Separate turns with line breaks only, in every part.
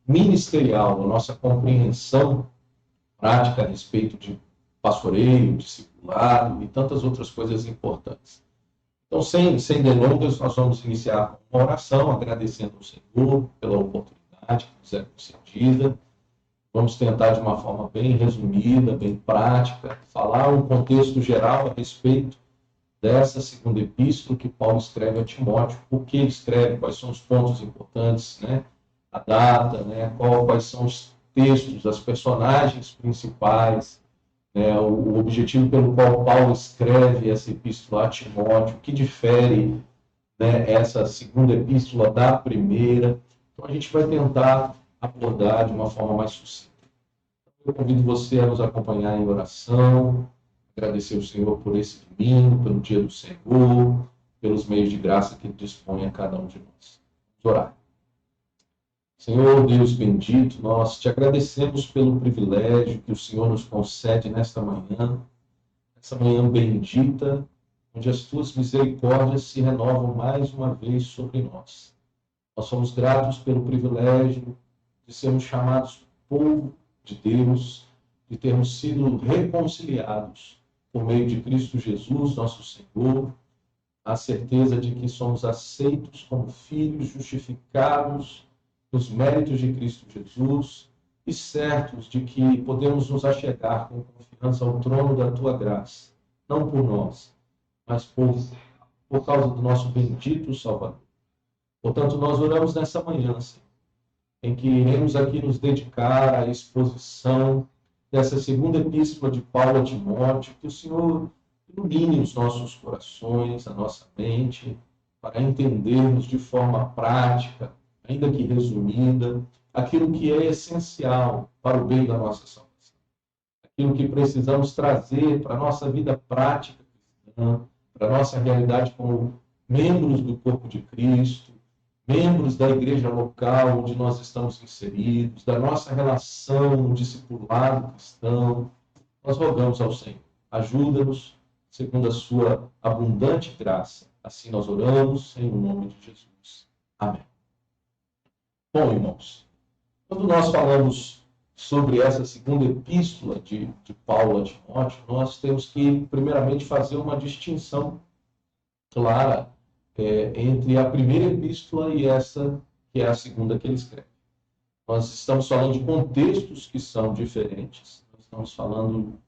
ministerial, a nossa compreensão prática a respeito de pastoreio, discipulado e tantas outras coisas importantes. Então, sem delongas, nós vamos iniciar uma oração, agradecendo ao Senhor pela oportunidade que nos é concedida. Vamos tentar, de uma forma bem resumida, bem prática, falar um contexto geral a respeito dessa segunda epístola que Paulo escreve a Timóteo. Por que ele escreve, quais são os pontos importantes, né? A data, né? Quais são os textos, as personagens principais, né? O objetivo pelo qual Paulo escreve essa epístola a Timóteo, o que difere, né, essa segunda epístola da primeira. Então, a gente vai tentar abordar de uma forma mais sucinta. Eu convido você a nos acompanhar em oração, agradecer ao Senhor por esse domingo, pelo dia do Senhor, pelos meios de graça que Ele dispõe a cada um de nós. Vamos orar. Senhor Deus bendito, nós te agradecemos pelo privilégio que o Senhor nos concede nesta manhã, essa manhã bendita, onde as tuas misericórdias se renovam mais uma vez sobre nós. Nós somos gratos pelo privilégio de sermos chamados povo de Deus, de termos sido reconciliados por meio de Cristo Jesus, nosso Senhor, a certeza de que somos aceitos como filhos, justificados nos méritos de Cristo Jesus e certos de que podemos nos achegar com confiança ao trono da tua graça, não por nós, mas por causa do nosso bendito Salvador. Portanto, nós oramos nessa manhã, Senhor, em que iremos aqui nos dedicar à exposição dessa segunda epístola de Paulo a Timóteo, que o Senhor ilumine os nossos corações, a nossa mente, para entendermos de forma prática, ainda que resumida, aquilo que é essencial para o bem da nossa salvação. Aquilo que precisamos trazer para a nossa vida prática cristã, para a nossa realidade como membros do corpo de Cristo, membros da igreja local onde nós estamos inseridos, da nossa relação no discipulado cristão. Nós rogamos ao Senhor, ajuda-nos segundo a sua abundante graça. Assim nós oramos, em nome de Jesus. Amém. Bom, irmãos, quando nós falamos sobre essa segunda epístola de Paulo a Timóteo, nós temos que, primeiramente, fazer uma distinção clara entre a primeira epístola e essa que é a segunda que ele escreve. Nós estamos falando de contextos que são diferentes, nós estamos falando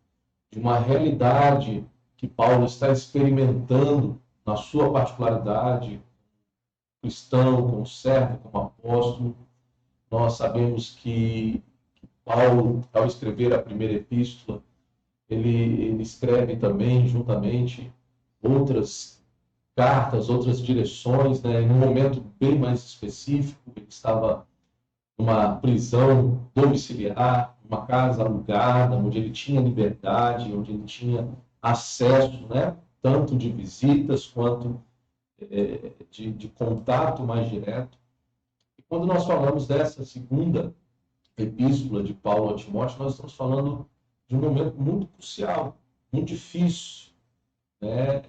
de uma realidade que Paulo está experimentando na sua particularidade, cristão, como servo, como apóstolo. Nós sabemos que Paulo, ao escrever a primeira epístola, ele escreve também, juntamente, outras cartas, outras direções, né, em um momento bem mais específico. Ele estava numa prisão domiciliar, uma casa alugada, onde ele tinha liberdade, onde ele tinha acesso, né, tanto de visitas quanto de contato mais direto. E quando nós falamos dessa segunda epístola de Paulo a Timóteo, nós estamos falando de um momento muito crucial, muito difícil, né,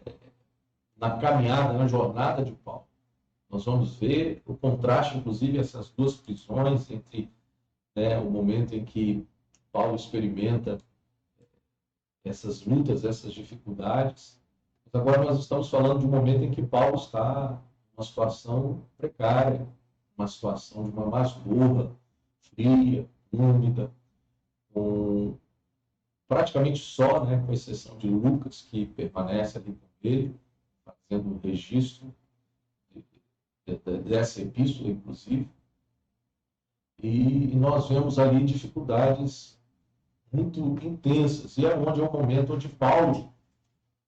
na caminhada, na jornada de Paulo. Nós vamos ver o contraste, inclusive, essas duas prisões, entre, né, o momento em que Paulo experimenta essas lutas, essas dificuldades. Mas agora nós estamos falando de um momento em que Paulo está numa situação precária, uma situação de uma masmorra fria, úmida, com praticamente só, né, com exceção de Lucas, que permanece ali com ele, fazendo um registro dessa epístola, inclusive. E nós vemos ali dificuldades muito intensas, e é um momento onde Paulo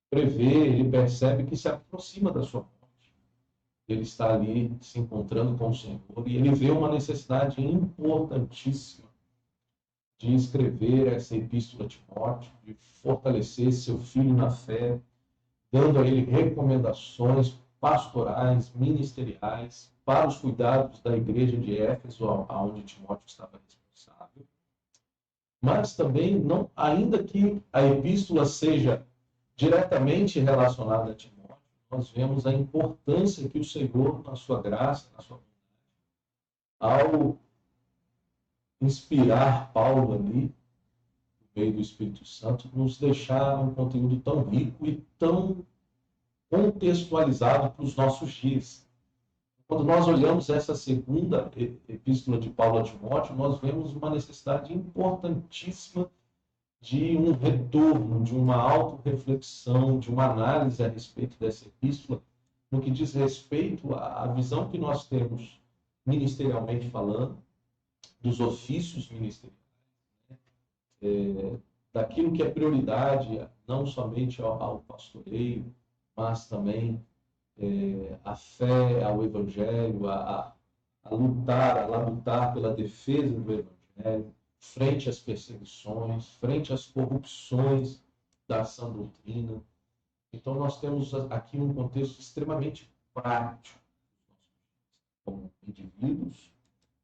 prevê, ele percebe que se aproxima da sua morte. Ele está ali se encontrando com o Senhor, e ele vê uma necessidade importantíssima de escrever essa epístola a Timóteo, de fortalecer seu filho na fé, dando a ele recomendações pastorais, ministeriais, para os cuidados da igreja de Éfeso, onde Timóteo estava responsável. Mas também, não, ainda que a epístola seja diretamente relacionada a Timóteo, nós vemos a importância que o Senhor, na sua graça, na sua bondade, ao inspirar Paulo ali, no meio do Espírito Santo, nos deixar um conteúdo tão rico e tão contextualizado para os nossos dias. Quando nós olhamos essa segunda epístola de Paulo a Timóteo, nós vemos uma necessidade importantíssima de um retorno, de uma autorreflexão, de uma análise a respeito dessa epístola, no que diz respeito à visão que nós temos, ministerialmente falando, dos ofícios ministeriais, daquilo que é prioridade, não somente ao pastoreio, mas também a fé, ao Evangelho, a lutar pela defesa do Evangelho, frente às perseguições, frente às corrupções da sã doutrina. Então, nós temos aqui um contexto extremamente prático, como indivíduos,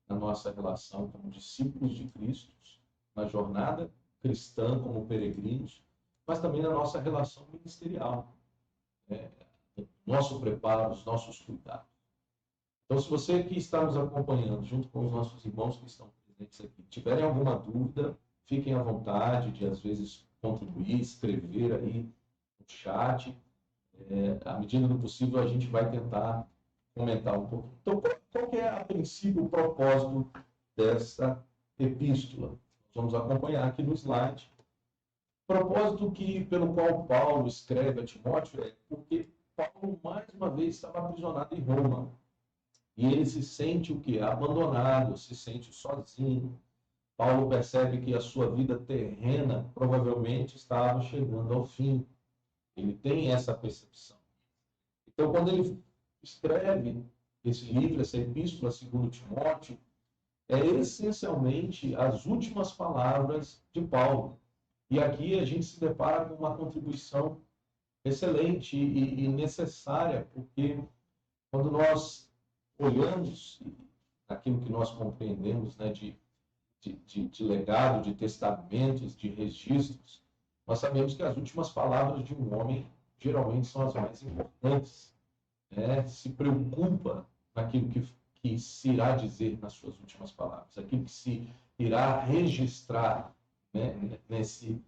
na nossa relação como discípulos de Cristo, na jornada cristã como peregrinos, mas também na nossa relação ministerial, nosso preparo, os nossos cuidados. Então, se você que está nos acompanhando, junto com os nossos irmãos que estão presentes aqui, tiverem alguma dúvida, fiquem à vontade de, às vezes, contribuir, escrever aí no chat. À medida do possível, a gente vai tentar comentar um pouco. Então, qual que é, a princípio, o propósito dessa epístola? Nós vamos acompanhar aqui no slide. O propósito pelo qual Paulo escreve a Timóteo é porque Paulo, mais uma vez, estava aprisionado em Roma. E ele se sente o quê? Abandonado, se sente sozinho. Paulo percebe que a sua vida terrena provavelmente estava chegando ao fim. Ele tem essa percepção. Então, quando ele escreve esse livro, essa epístola, segundo Timóteo, é essencialmente as últimas palavras de Paulo. E aqui a gente se depara com uma contribuição excelente e necessária, porque quando nós olhamos aquilo que nós compreendemos, né, de legado, de testamentos, de registros, nós sabemos que as últimas palavras de um homem geralmente são as mais importantes. Se preocupa naquilo que se irá dizer nas suas últimas palavras, aquilo que se irá registrar, né, nesse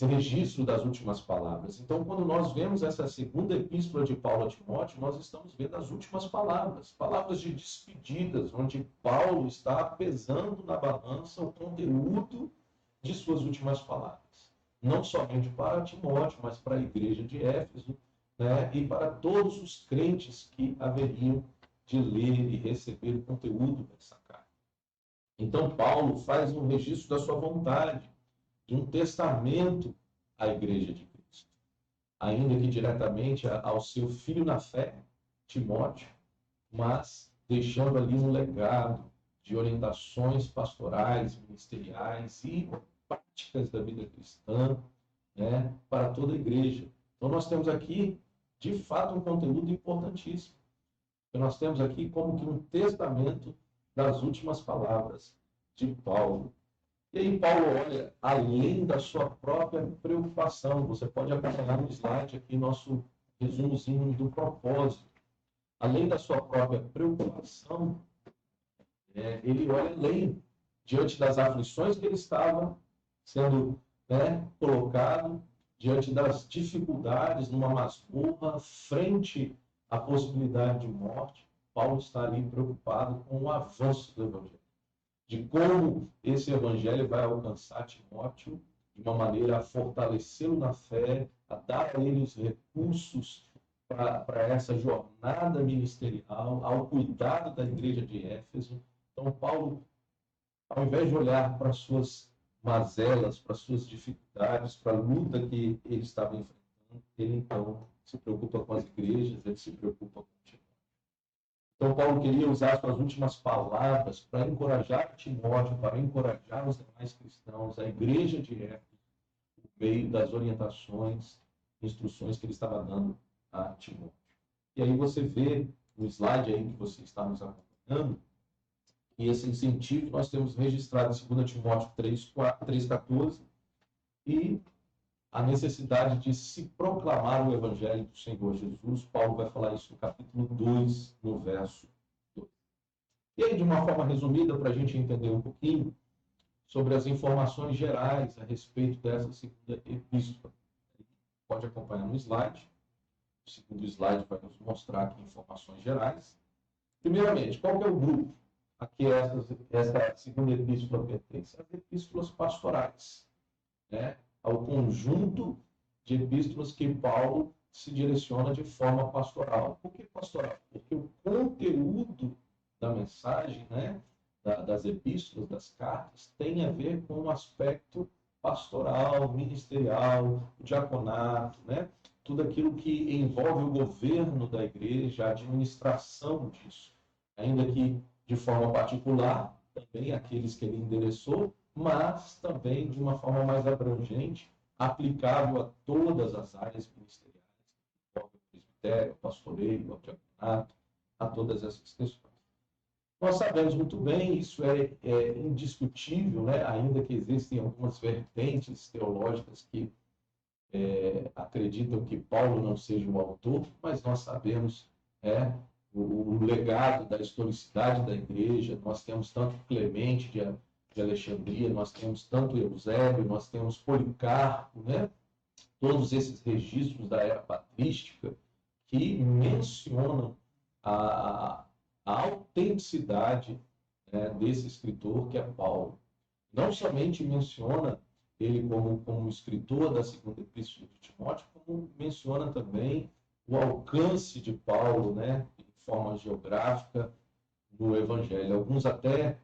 registro das últimas palavras. Então, quando nós vemos essa segunda epístola de Paulo a Timóteo, nós estamos vendo as últimas palavras, palavras de despedidas, onde Paulo está pesando na balança o conteúdo de suas últimas palavras. Não somente para Timóteo, mas para a igreja de Éfeso, né, e para todos os crentes que haveriam de ler e receber o conteúdo dessa carta. Então, Paulo faz um registro da sua vontade, de um testamento à igreja de Cristo, ainda que diretamente ao seu filho na fé, Timóteo, mas deixando ali um legado de orientações pastorais, ministeriais e práticas da vida cristã, né, para toda a igreja. Então, nós temos aqui, de fato, um conteúdo importantíssimo. Nós temos aqui como que um testamento das últimas palavras de Paulo. E aí Paulo olha além da sua própria preocupação. Você pode acompanhar no slide aqui nosso resumozinho do propósito. Além da sua própria preocupação, ele olha além, diante das aflições que ele estava sendo, colocado, diante das dificuldades numa masmorra, frente à possibilidade de morte. Paulo está ali preocupado com o avanço do Evangelho, de como esse evangelho vai alcançar Timóteo de uma maneira a fortalecê-lo na fé, a dar a ele os recursos para essa jornada ministerial, ao cuidado da igreja de Éfeso. Então, Paulo, ao invés de olhar para as suas mazelas, para as suas dificuldades, para a luta que ele estava enfrentando, ele então se preocupa com as igrejas, ele se preocupa com Timóteo. Então, Paulo queria usar suas últimas palavras para encorajar Timóteo, para encorajar os demais cristãos, a igreja de Éfeso, por meio das orientações, instruções que ele estava dando a Timóteo. E aí você vê no slide aí que você está nos acompanhando, que esse incentivo nós temos registrado em 2 Timóteo 3,14, e a necessidade de se proclamar o Evangelho do Senhor Jesus. Paulo vai falar isso no capítulo 2, no verso 2. E aí, de uma forma resumida, para a gente entender um pouquinho sobre as informações gerais a respeito dessa segunda epístola. Pode acompanhar no slide. O segundo slide vai nos mostrar aqui informações gerais. Primeiramente, qual que é o grupo a que essa segunda epístola pertence? As epístolas pastorais, né? Ao conjunto de epístolas que Paulo se direciona de forma pastoral. Por que pastoral? Porque o conteúdo da mensagem, né, das epístolas, das cartas, tem a ver com o aspecto pastoral, ministerial, o diaconato, né? Tudo aquilo que envolve o governo da igreja, a administração disso. Ainda que de forma particular, também aqueles que ele endereçou, mas também de uma forma mais abrangente, aplicável a todas as áreas ministeriais, o presbitério, o pastoreio, o diaconato, a todas essas questões. Nós sabemos muito bem, isso é indiscutível, né? Ainda que existem algumas vertentes teológicas que acreditam que Paulo não seja o autor, mas nós sabemos o legado da historicidade da igreja. Nós temos tanto Clemente de Alexandria, nós temos tanto Eusébio, nós temos Policarpo, né? Todos esses registros da era patrística que mencionam a autenticidade, né, desse escritor que é Paulo. Não somente menciona ele como escritor da segunda epístola de Timóteo, como menciona também o alcance de Paulo, né, de forma geográfica, no Evangelho. Alguns até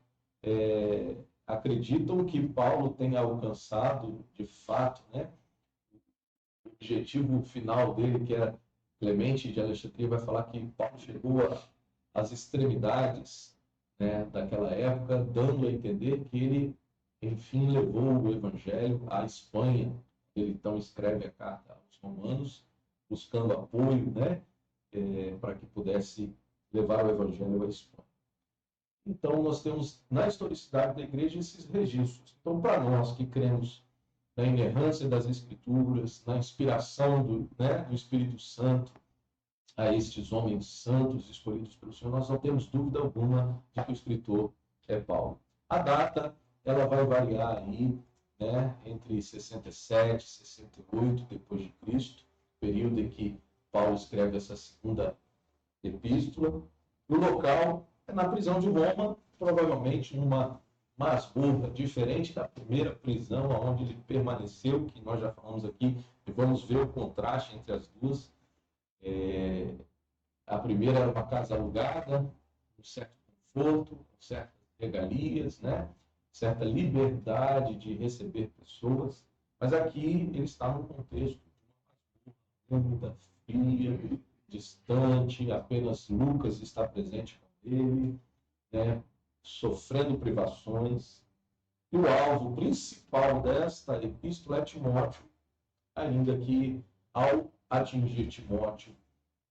acreditam que Paulo tenha alcançado, de fato, né, o objetivo final dele, que era Clemente de Alexandria, vai falar que Paulo chegou às extremidades, né, daquela época, dando a entender que ele, enfim, levou o Evangelho à Espanha. Ele então escreve a carta aos Romanos, buscando apoio, né, para que pudesse levar o Evangelho à Espanha. Então, nós temos na historicidade da igreja esses registros. Então, para nós que cremos na inerrância das Escrituras, na inspiração do Espírito Santo a estes homens santos escolhidos pelo Senhor, nós não temos dúvida alguma de que o escritor é Paulo. A data, ela vai variar aí, né, entre 67 e 68 depois de Cristo, período em que Paulo escreve essa segunda epístola. O local é na prisão de Roma, provavelmente numa masmorra, diferente da primeira prisão onde ele permaneceu, que nós já falamos aqui, e vamos ver o contraste entre as duas. A primeira era uma casa alugada, um certo conforto, certas regalias, né? Certa liberdade de receber pessoas, mas aqui ele está no contexto de uma úmida, fria, distante, apenas Lucas está presente com ele, né? Sofrendo privações. E o alvo principal desta epístola é Timóteo, ainda que ao atingir Timóteo,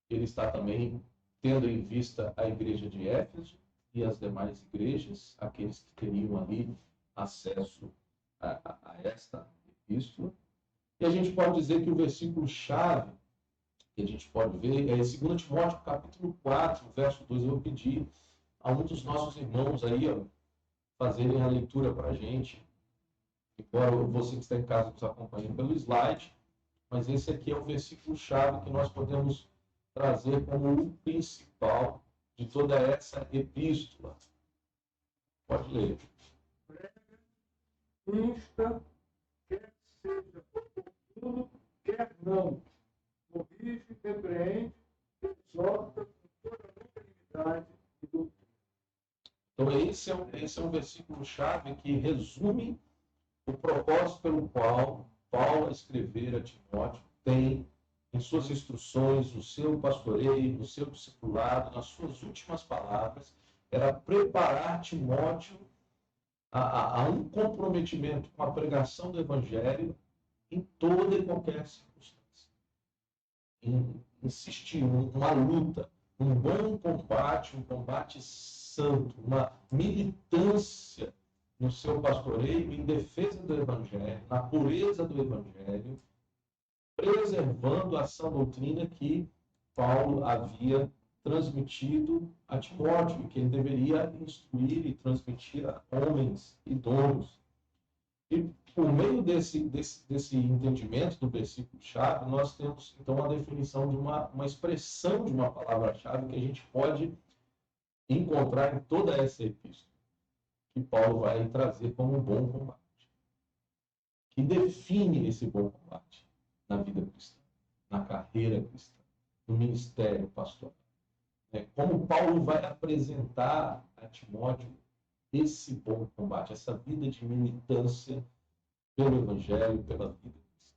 ele está também tendo em vista a igreja de Éfeso e as demais igrejas, aqueles que teriam ali acesso a esta epístola. E a gente pode dizer que o versículo-chave que a gente pode ver é 2 Timóteo, capítulo 4, verso 2. Eu vou pedir a um dos nossos irmãos aí, fazerem a leitura para a gente, embora você que está em casa nos acompanhe pelo slide, mas esse aqui é o versículo-chave que nós podemos trazer como o principal de toda essa epístola. Pode ler.
Insta, quer seja oportuno, quer não. Corrige, repreende, exorta com toda a longanimidade e doutrina.
Então, esse é um versículo-chave que resume o propósito pelo qual Paulo, a escrever a Timóteo, tem em suas instruções, no seu pastoreio, no seu discipulado, nas suas últimas palavras, era preparar Timóteo a um comprometimento com a pregação do Evangelho em toda e qualquer circunstância. Insistir uma luta, um bom combate, um combate santo, uma militância no seu pastoreio em defesa do Evangelho, na pureza do Evangelho, preservando a sã doutrina que Paulo havia transmitido a Timóteo, e que ele deveria instruir e transmitir a homens idôneos. E por meio desse entendimento do versículo-chave, nós temos, então, a definição de uma expressão de uma palavra-chave que a gente pode encontrar em toda essa epístola, que Paulo vai trazer como um bom combate, que define esse bom combate na vida cristã, na carreira cristã, no ministério pastoral. Como Paulo vai apresentar a Timóteo esse bom combate, essa vida de militância pelo Evangelho, pela vida cristã.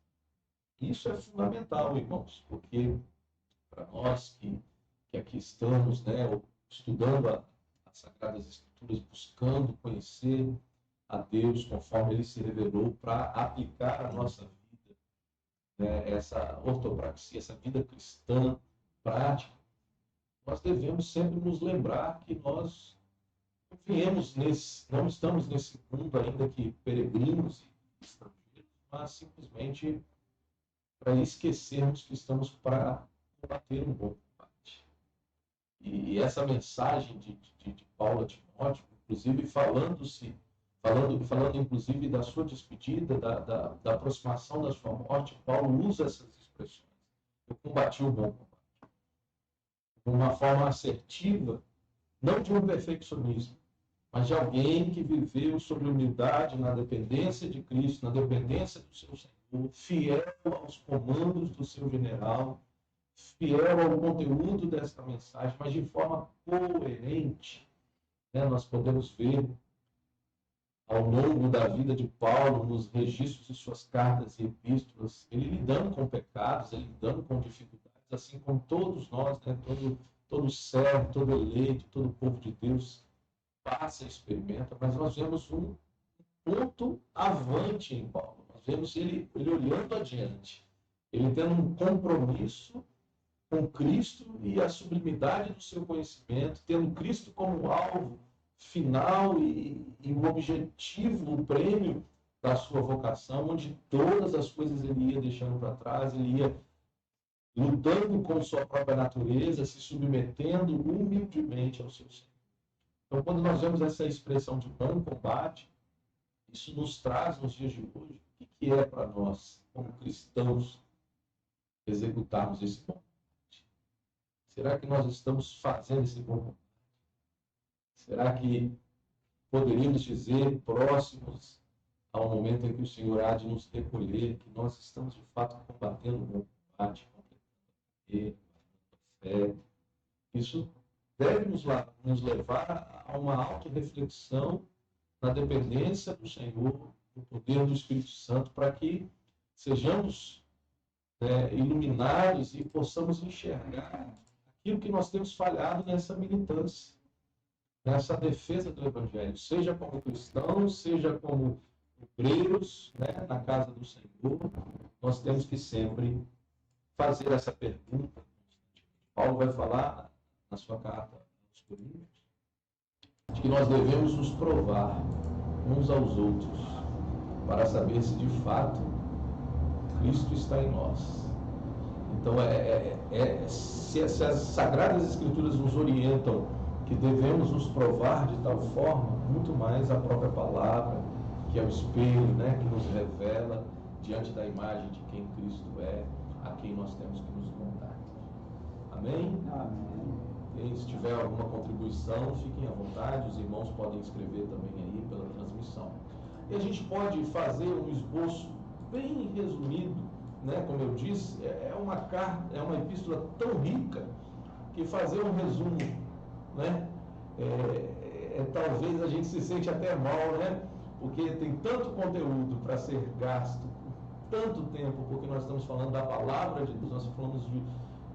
Isso é fundamental, irmãos, porque para nós que aqui estamos, estudando as Sagradas Escrituras, buscando conhecer a Deus conforme Ele se revelou para aplicar a nossa vida, essa ortopraxia, essa vida cristã prática, nós devemos sempre nos lembrar que nós não estamos nesse mundo ainda que peregrinos e estrangeiros, mas simplesmente para esquecermos que estamos para combater um bom combate. E essa mensagem de Paulo a Timóteo, inclusive falando inclusive da sua despedida, da aproximação da sua morte, Paulo usa essas expressões. Eu combati o bom combate. De uma forma assertiva, não de um perfeccionismo, mas de alguém que viveu sobre humildade, na dependência de Cristo, na dependência do seu Senhor, fiel aos comandos do seu general, fiel ao conteúdo dessa mensagem, mas de forma coerente. Nós podemos ver ao longo da vida de Paulo, nos registros de suas cartas e epístolas, ele lidando com pecados, ele lidando com dificuldades, assim como todos nós, todo servo, todo eleito, todo povo de Deus passa e experimenta, mas nós vemos um ponto avante em Paulo. Nós vemos ele olhando adiante, ele tendo um compromisso com Cristo e a sublimidade do seu conhecimento, tendo Cristo como alvo final e o objetivo, o prêmio da sua vocação, onde todas as coisas ele ia deixando para trás, ele ia lutando com sua própria natureza, se submetendo humildemente ao seu Senhor. Então, quando nós vemos essa expressão de bom combate, isso nos traz, nos dias de hoje, o que é para nós, como cristãos, executarmos esse bom combate? Será que nós estamos fazendo esse bom combate? Será que poderíamos dizer, próximos ao momento em que o Senhor há de nos recolher, que nós estamos, de fato, combatendo o bom combate, completando a fé? Isso deve nos levar a uma autorreflexão na dependência do Senhor, do poder do Espírito Santo, para que sejamos iluminados e possamos enxergar aquilo que nós temos falhado nessa militância, nessa defesa do Evangelho, seja como cristãos, seja como obreiros, na casa do Senhor. Nós temos que sempre fazer essa pergunta. Paulo vai falar na sua carta aos Coríntios, de que nós devemos nos provar uns aos outros para saber se de fato Cristo está em nós. Então, se as Sagradas Escrituras nos orientam que devemos nos provar de tal forma, muito mais a própria palavra, que é o espelho, que nos revela diante da imagem de quem Cristo é, a quem nós temos que nos montar. Amém?
Amém.
E se tiver alguma contribuição, fiquem à vontade, os irmãos podem escrever também aí pela transmissão. E a gente pode fazer um esboço bem resumido, como eu disse, é uma epístola tão rica que fazer um resumo, talvez a gente se sente até mal, porque tem tanto conteúdo para ser gasto, tanto tempo, porque nós estamos falando da palavra de Deus, nós falamos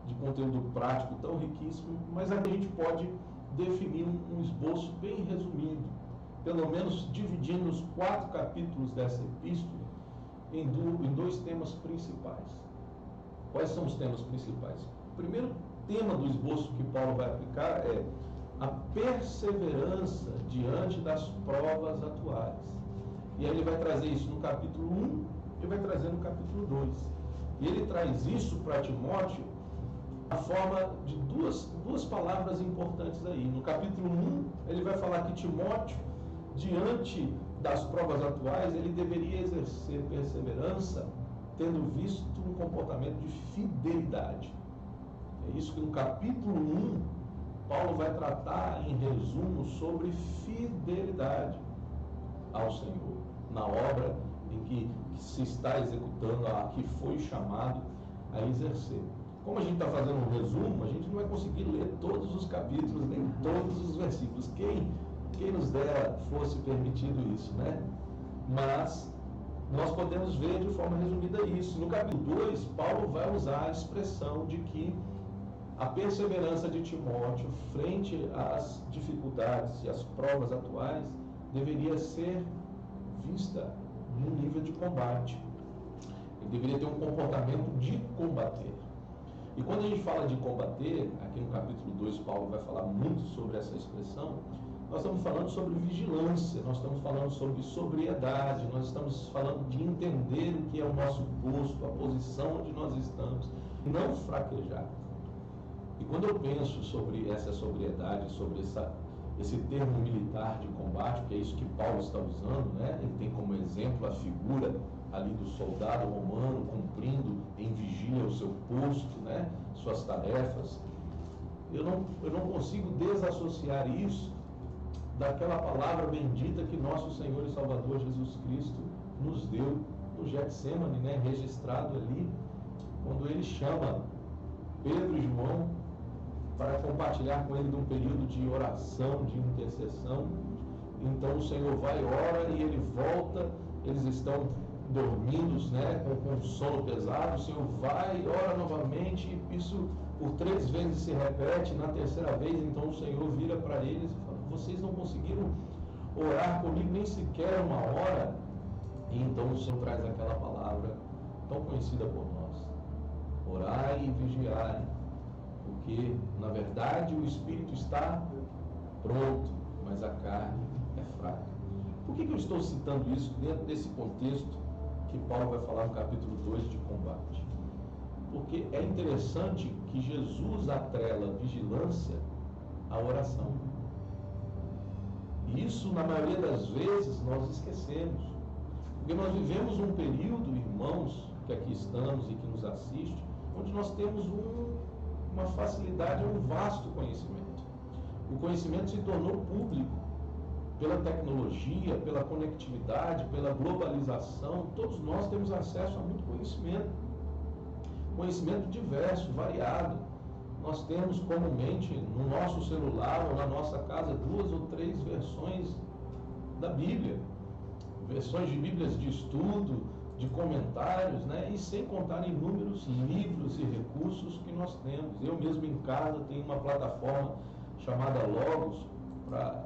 de conteúdo prático tão riquíssimo, mas a gente pode definir um esboço bem resumido, pelo menos dividindo os 4 capítulos dessa epístola em 2 temas principais. Quais são os temas principais? O primeiro tema do esboço que Paulo vai aplicar é a perseverança diante das provas atuais. E aí ele vai trazer isso no capítulo 1 e vai trazer no capítulo 2. E ele traz isso para Timóteo a forma de duas palavras importantes aí. No capítulo 1, ele vai falar que Timóteo, diante das provas atuais, ele deveria exercer perseverança, tendo visto um comportamento de fidelidade. É isso que no capítulo 1, Paulo vai tratar em resumo sobre fidelidade ao Senhor, na obra em que se está executando, a que foi chamado a exercer. Como a gente está fazendo um resumo, a gente não vai conseguir ler todos os capítulos, nem todos os versículos. Quem nos dera fosse permitido isso, né? Mas nós podemos ver de forma resumida isso. No capítulo 2, Paulo vai usar a expressão de que a perseverança de Timóteo frente às dificuldades e às provas atuais deveria ser vista num nível de combate. Ele deveria ter um comportamento de combater. E quando a gente fala de combater, aqui no capítulo 2, Paulo vai falar muito sobre essa expressão. Nós estamos falando sobre vigilância, nós estamos falando sobre sobriedade, nós estamos falando de entender o que é o nosso posto, a posição onde nós estamos, não fraquejar. E quando eu penso sobre essa sobriedade, sobre esse termo militar de combate, que é isso que Paulo está usando, né? Ele tem como exemplo a figura ali do soldado romano cumprindo em vigília o seu posto, né? Suas tarefas. Eu não consigo desassociar isso daquela palavra bendita que nosso Senhor e Salvador Jesus Cristo nos deu no Getsemane, né? Registrado ali, quando ele chama Pedro e João para compartilhar com ele de um período de oração, de intercessão. Então o Senhor vai, ora, e ele volta, eles estão dormindo, né, com sono pesado. O Senhor vai, ora novamente, e isso por 3 vezes se repete. Na terceira vez, então o Senhor vira para eles e fala: vocês não conseguiram orar comigo nem sequer uma hora? E então o Senhor traz aquela palavra tão conhecida por nós: orai e vigiai, porque na verdade o espírito está pronto, mas a carne é fraca. Por que eu estou citando isso dentro desse contexto que Paulo vai falar no capítulo 2 de combate? Porque é interessante que Jesus atrela vigilância à oração. E isso, na maioria das vezes, nós esquecemos. Porque nós vivemos um período, irmãos, que aqui estamos e que nos assistem, onde nós temos uma facilidade a um vasto conhecimento. O conhecimento se tornou público pela tecnologia, pela conectividade, pela globalização. Todos nós temos acesso a muito conhecimento diverso, variado. Nós temos comumente no nosso celular ou na nossa casa 2 ou 3 versões da Bíblia, versões de Bíblias de estudo, de comentários, né? E sem contar inúmeros livros e recursos que nós temos. Eu mesmo em casa tenho uma plataforma chamada Logos para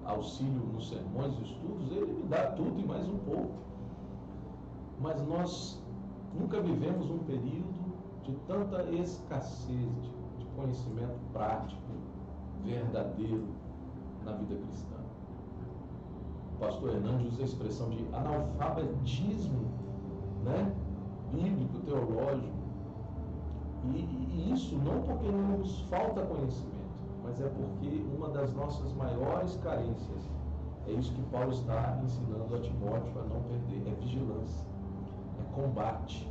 auxílio nos sermões e estudos. Ele me dá tudo e mais um pouco. Mas nós nunca vivemos um período de tanta escassez de conhecimento prático, verdadeiro na vida cristã. O pastor Hernandes usa a expressão de analfabetismo, né? Bíblico, teológico. E isso não porque não nos falta conhecimento, mas é porque uma das nossas maiores carências, é isso que Paulo está ensinando a Timóteo a não perder, é vigilância, é combate,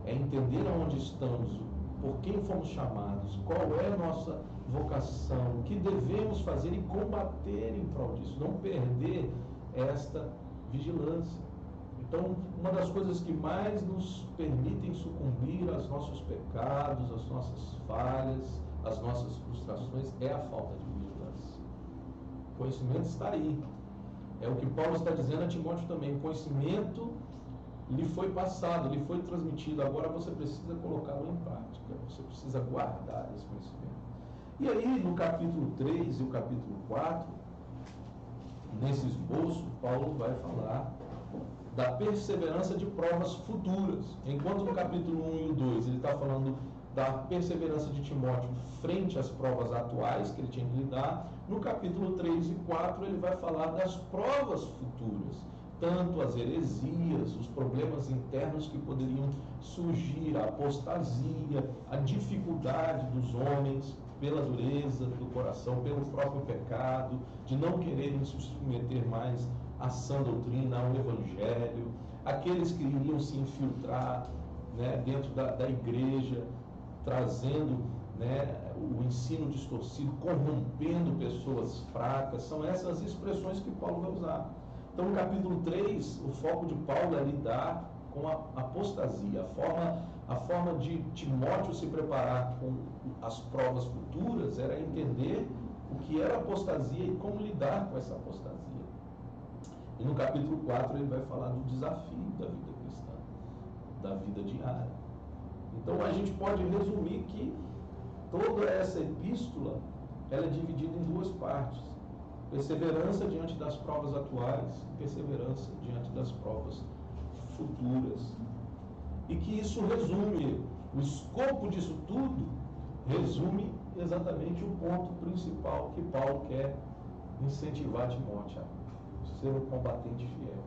é entender aonde estamos, por quem fomos chamados, qual é a nossa vocação, o que devemos fazer e combater em prol disso, não perder esta vigilância. Então, uma das coisas que mais nos permitem sucumbir aos nossos pecados, às nossas falhas, às nossas frustrações, é a falta de vigilância. O conhecimento está aí. É o que Paulo está dizendo a Timóteo também. O conhecimento lhe foi passado, lhe foi transmitido. Agora você precisa colocá-lo em prática. Você precisa guardar esse conhecimento. E aí, no capítulo 3 e o capítulo 4, nesse esboço, Paulo vai falar da perseverança de provas futuras. Enquanto no capítulo 1 e o 2 ele está falando da perseverança de Timóteo frente às provas atuais que ele tinha que lidar, no capítulo 3 e 4 ele vai falar das provas futuras. tanto as heresias, os problemas internos que poderiam surgir, a apostasia, a dificuldade dos homens pela dureza do coração, pelo próprio pecado, de não quererem se submeter mais à sã doutrina, ao evangelho, aqueles que iriam se infiltrar, né, dentro da igreja, trazendo, né, o ensino distorcido, corrompendo pessoas fracas. São essas expressões que Paulo vai usar. Então, no capítulo 3, o foco de Paulo é lidar com a apostasia, a forma de Timóteo se preparar com as provas futuras era entender o que era apostasia e como lidar com essa apostasia. E no capítulo 4 ele vai falar do desafio da vida cristã, da vida diária. Então a gente pode resumir que toda essa epístola ela é dividida em duas partes: perseverança diante das provas atuais e perseverança diante das provas futuras. E que isso resume, o escopo disso tudo resume exatamente o ponto principal que Paulo quer incentivar Timóteo a ser um combatente fiel,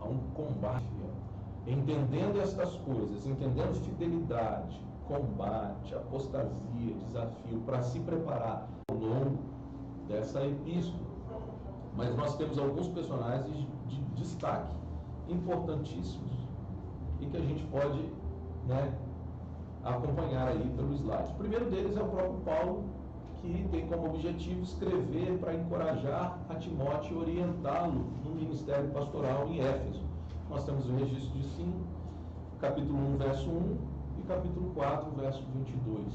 a um combate fiel. Entendendo estas coisas, entendendo fidelidade, combate, apostasia, desafio, para se preparar ao longo dessa epístola. Mas nós temos alguns personagens de destaque importantíssimos e que a gente pode, né, acompanhar aí pelo slide. O primeiro deles é o próprio Paulo, que tem como objetivo escrever para encorajar a Timóteo e orientá-lo no ministério pastoral em Éfeso. Nós temos o registro de 5, capítulo 1, verso 1 e capítulo 4, verso 22.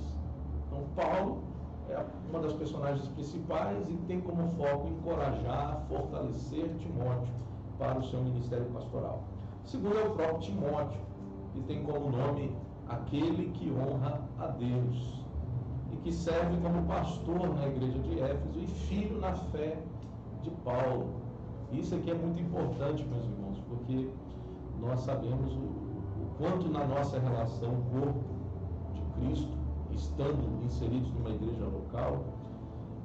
Então, Paulo é uma das personagens principais e tem como foco encorajar, fortalecer Timóteo para o seu ministério pastoral. O segundo é o próprio Timóteo, que tem como nome aquele que honra a Deus e que serve como pastor na igreja de Éfeso e filho na fé de Paulo. Isso aqui é muito importante, meus irmãos, porque nós sabemos o quanto na nossa relação corpo de Cristo, estando inseridos numa igreja local,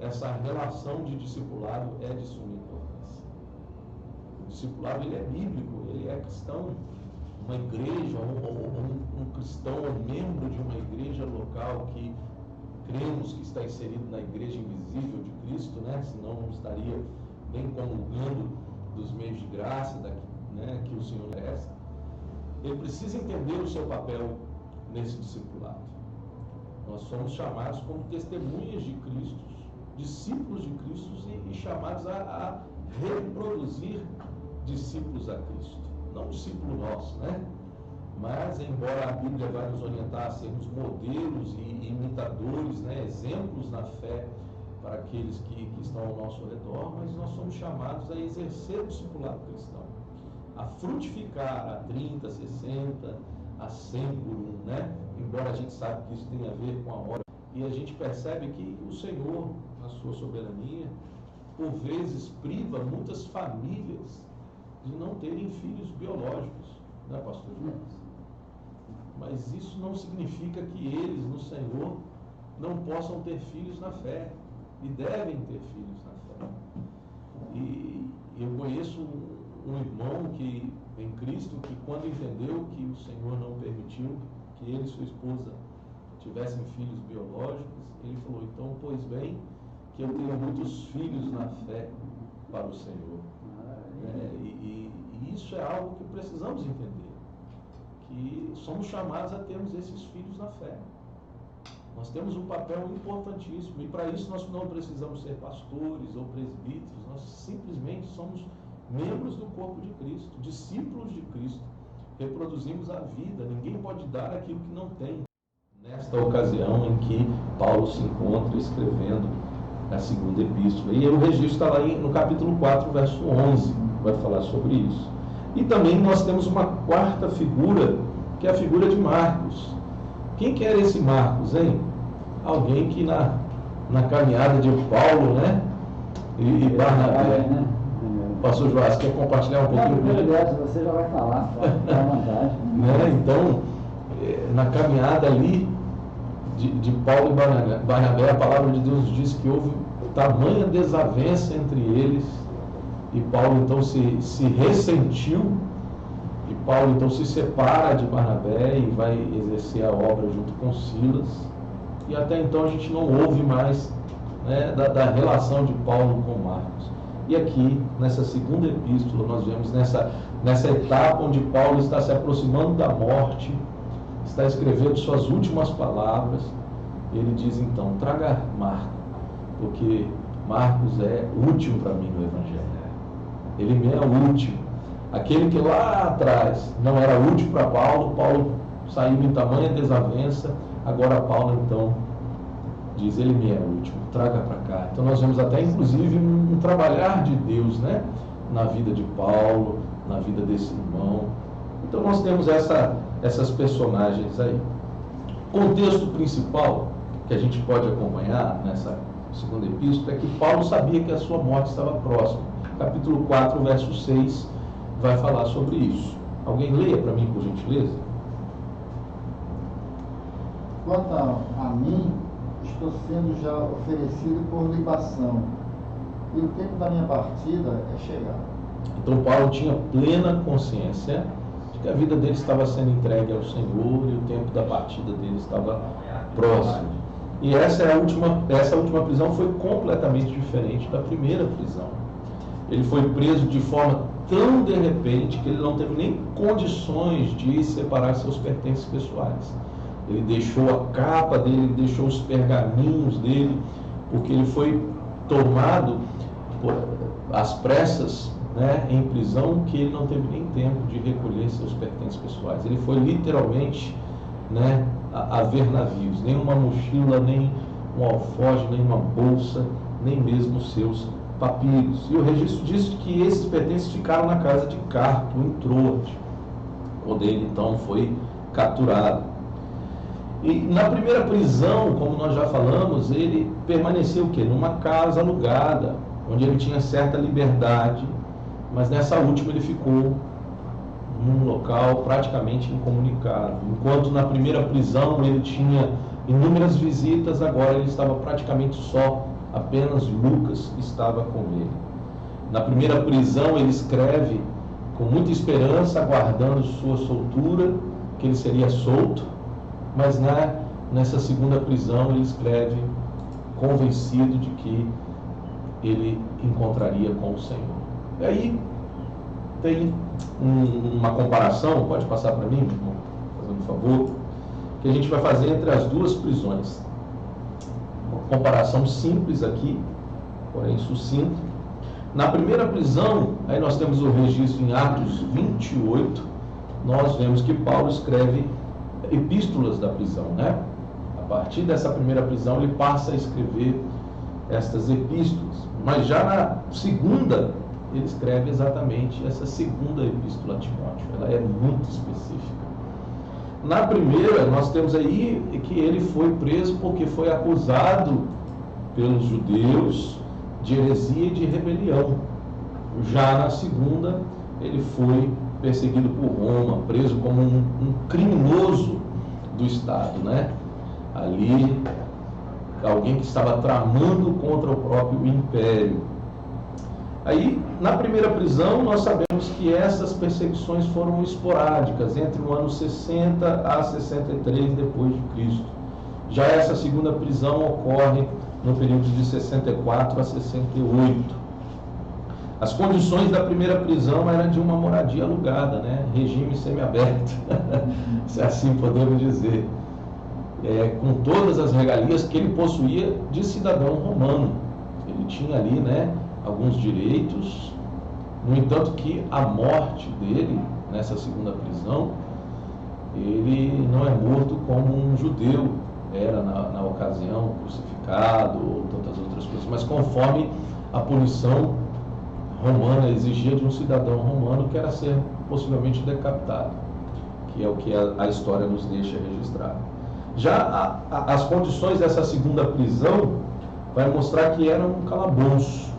essa relação de discipulado é de suma importância. O discipulado ele é bíblico, ele é cristão. Uma igreja, um cristão, um membro de uma igreja local que cremos que está inserido na igreja invisível de Cristo, né? Senão não estaria nem comungando dos meios de graça, né, que o Senhor presta. Ele precisa entender o seu papel nesse discipulado. Nós somos chamados como testemunhas de Cristo, discípulos de Cristo e chamados a reproduzir discípulos a Cristo. Não discípulo nosso, né? Mas, embora a Bíblia vai nos orientar a sermos modelos e imitadores, né, exemplos na fé para aqueles que estão ao nosso redor, mas nós somos chamados a exercer o discipulado cristão, a frutificar a 30, 60, a 100 por um, né? Embora a gente saiba que isso tem a ver com a hora. E a gente percebe que o Senhor, na sua soberania, por vezes priva muitas famílias de não terem filhos biológicos, né, pastor João? Mas isso não significa que eles, no Senhor, não possam ter filhos na fé, e devem ter filhos na fé. E eu conheço um irmão que, em Cristo, que quando entendeu que o Senhor não permitiu que ele e sua esposa tivessem filhos biológicos, ele falou: então, pois bem, que eu tenho muitos filhos na fé para o Senhor. E isso é algo que precisamos entender, que somos chamados a termos esses filhos na fé. Nós temos um papel importantíssimo, e para isso nós não precisamos ser pastores ou presbíteros, nós simplesmente somos membros do corpo de Cristo, discípulos de Cristo, reproduzimos a vida. Ninguém pode dar aquilo que não tem. Nesta ocasião em que Paulo se encontra escrevendo a segunda epístola, e o registro está lá no capítulo 4, verso 11, vai falar sobre isso. E também nós temos uma quarta figura, que é a figura de Marcos. Quem que era esse Marcos, hein? Alguém que na caminhada de Paulo, né? E Barnabé, né? Pastor Joás, quer compartilhar um pouquinho?
Você já vai falar, fica à vontade.
Né? Então, na caminhada ali de Paulo e Barnabé, a palavra de Deus diz que houve tamanha desavença entre eles, e Paulo então se ressentiu, e Paulo então se separa de Barnabé e vai exercer a obra junto com Silas, e até então a gente não ouve mais, né, da relação de Paulo com Marcos. E aqui, nessa segunda epístola, nós vemos nessa etapa onde Paulo está se aproximando da morte, está escrevendo suas últimas palavras, ele diz então: traga Marcos, porque Marcos é útil para mim no Evangelho. Ele me é útil. Aquele que lá atrás não era útil para Paulo, Paulo saiu em tamanha desavença, agora Paulo então diz: ele me é útil, traga para cá. Então nós vemos até inclusive um trabalhar de Deus, né, na vida de Paulo, na vida desse irmão. Então nós temos essas personagens aí. O contexto principal que a gente pode acompanhar nessa segunda epístola é que Paulo sabia que a sua morte estava próxima. Capítulo 4, verso 6 vai falar sobre isso. Alguém leia para mim, por gentileza?
Quanto a mim, estou sendo já oferecido por libação, e o tempo da minha partida é chegado.
Então Paulo tinha plena consciência de que a vida dele estava sendo entregue ao Senhor e o tempo da partida dele estava próximo. E essa última prisão foi completamente diferente da primeira prisão. Ele foi preso de forma tão de repente que ele não teve nem condições de separar seus pertences pessoais. Ele deixou a capa dele, ele deixou os pergaminhos dele, porque ele foi tomado às pressas, né, em prisão, que ele não teve nem tempo de recolher seus pertences pessoais. Ele foi literalmente, né, a ver navios, nem uma mochila, nem um alforje, nem uma bolsa, nem mesmo os seus papiros. E o registro diz que esses pertences ficaram na casa de Carpo, em Troade, onde ele então foi capturado. E na primeira prisão, como nós já falamos, ele permaneceu o quê? Numa casa alugada, onde ele tinha certa liberdade, mas nessa última ele ficou num local praticamente incomunicável. Enquanto na primeira prisão ele tinha inúmeras visitas, agora ele estava praticamente só, apenas Lucas estava com ele. Na primeira prisão ele escreve com muita esperança, aguardando sua soltura, que ele seria solto, mas nessa segunda prisão ele escreve convencido de que ele encontraria com o Senhor. E aí tem uma comparação, pode passar para mim, irmão, fazendo um favor, que a gente vai fazer entre as duas prisões. Uma comparação simples aqui, porém sucinta. Na primeira prisão, aí nós temos o registro em Atos 28, nós vemos que Paulo escreve epístolas da prisão, né? A partir dessa primeira prisão ele passa a escrever estas epístolas, mas já na segunda ele escreve exatamente essa segunda epístola a Timóteo. Ela é muito específica. Na primeira nós temos aí que ele foi preso porque foi acusado pelos judeus de heresia e de rebelião. Já na segunda ele foi perseguido por Roma, preso como um criminoso do Estado, né? Ali, alguém que estava tramando contra o próprio império. Aí, na primeira prisão, nós sabemos que essas perseguições foram esporádicas, entre o ano 60 a 63 depois de Cristo. Já essa segunda prisão ocorre no período de 64 a 68. As condições da primeira prisão eram de uma moradia alugada, né? Regime semiaberto, se assim podemos dizer, com todas as regalias que ele possuía de cidadão romano. Ele tinha ali, né, alguns direitos, no entanto que a morte dele, nessa segunda prisão, ele não é morto como um judeu era na ocasião, crucificado ou tantas outras coisas, mas conforme a punição romana exigia de um cidadão romano, que era ser possivelmente decapitado, que é o que a história nos deixa registrado. Já as condições dessa segunda prisão vai mostrar que era um calabouço,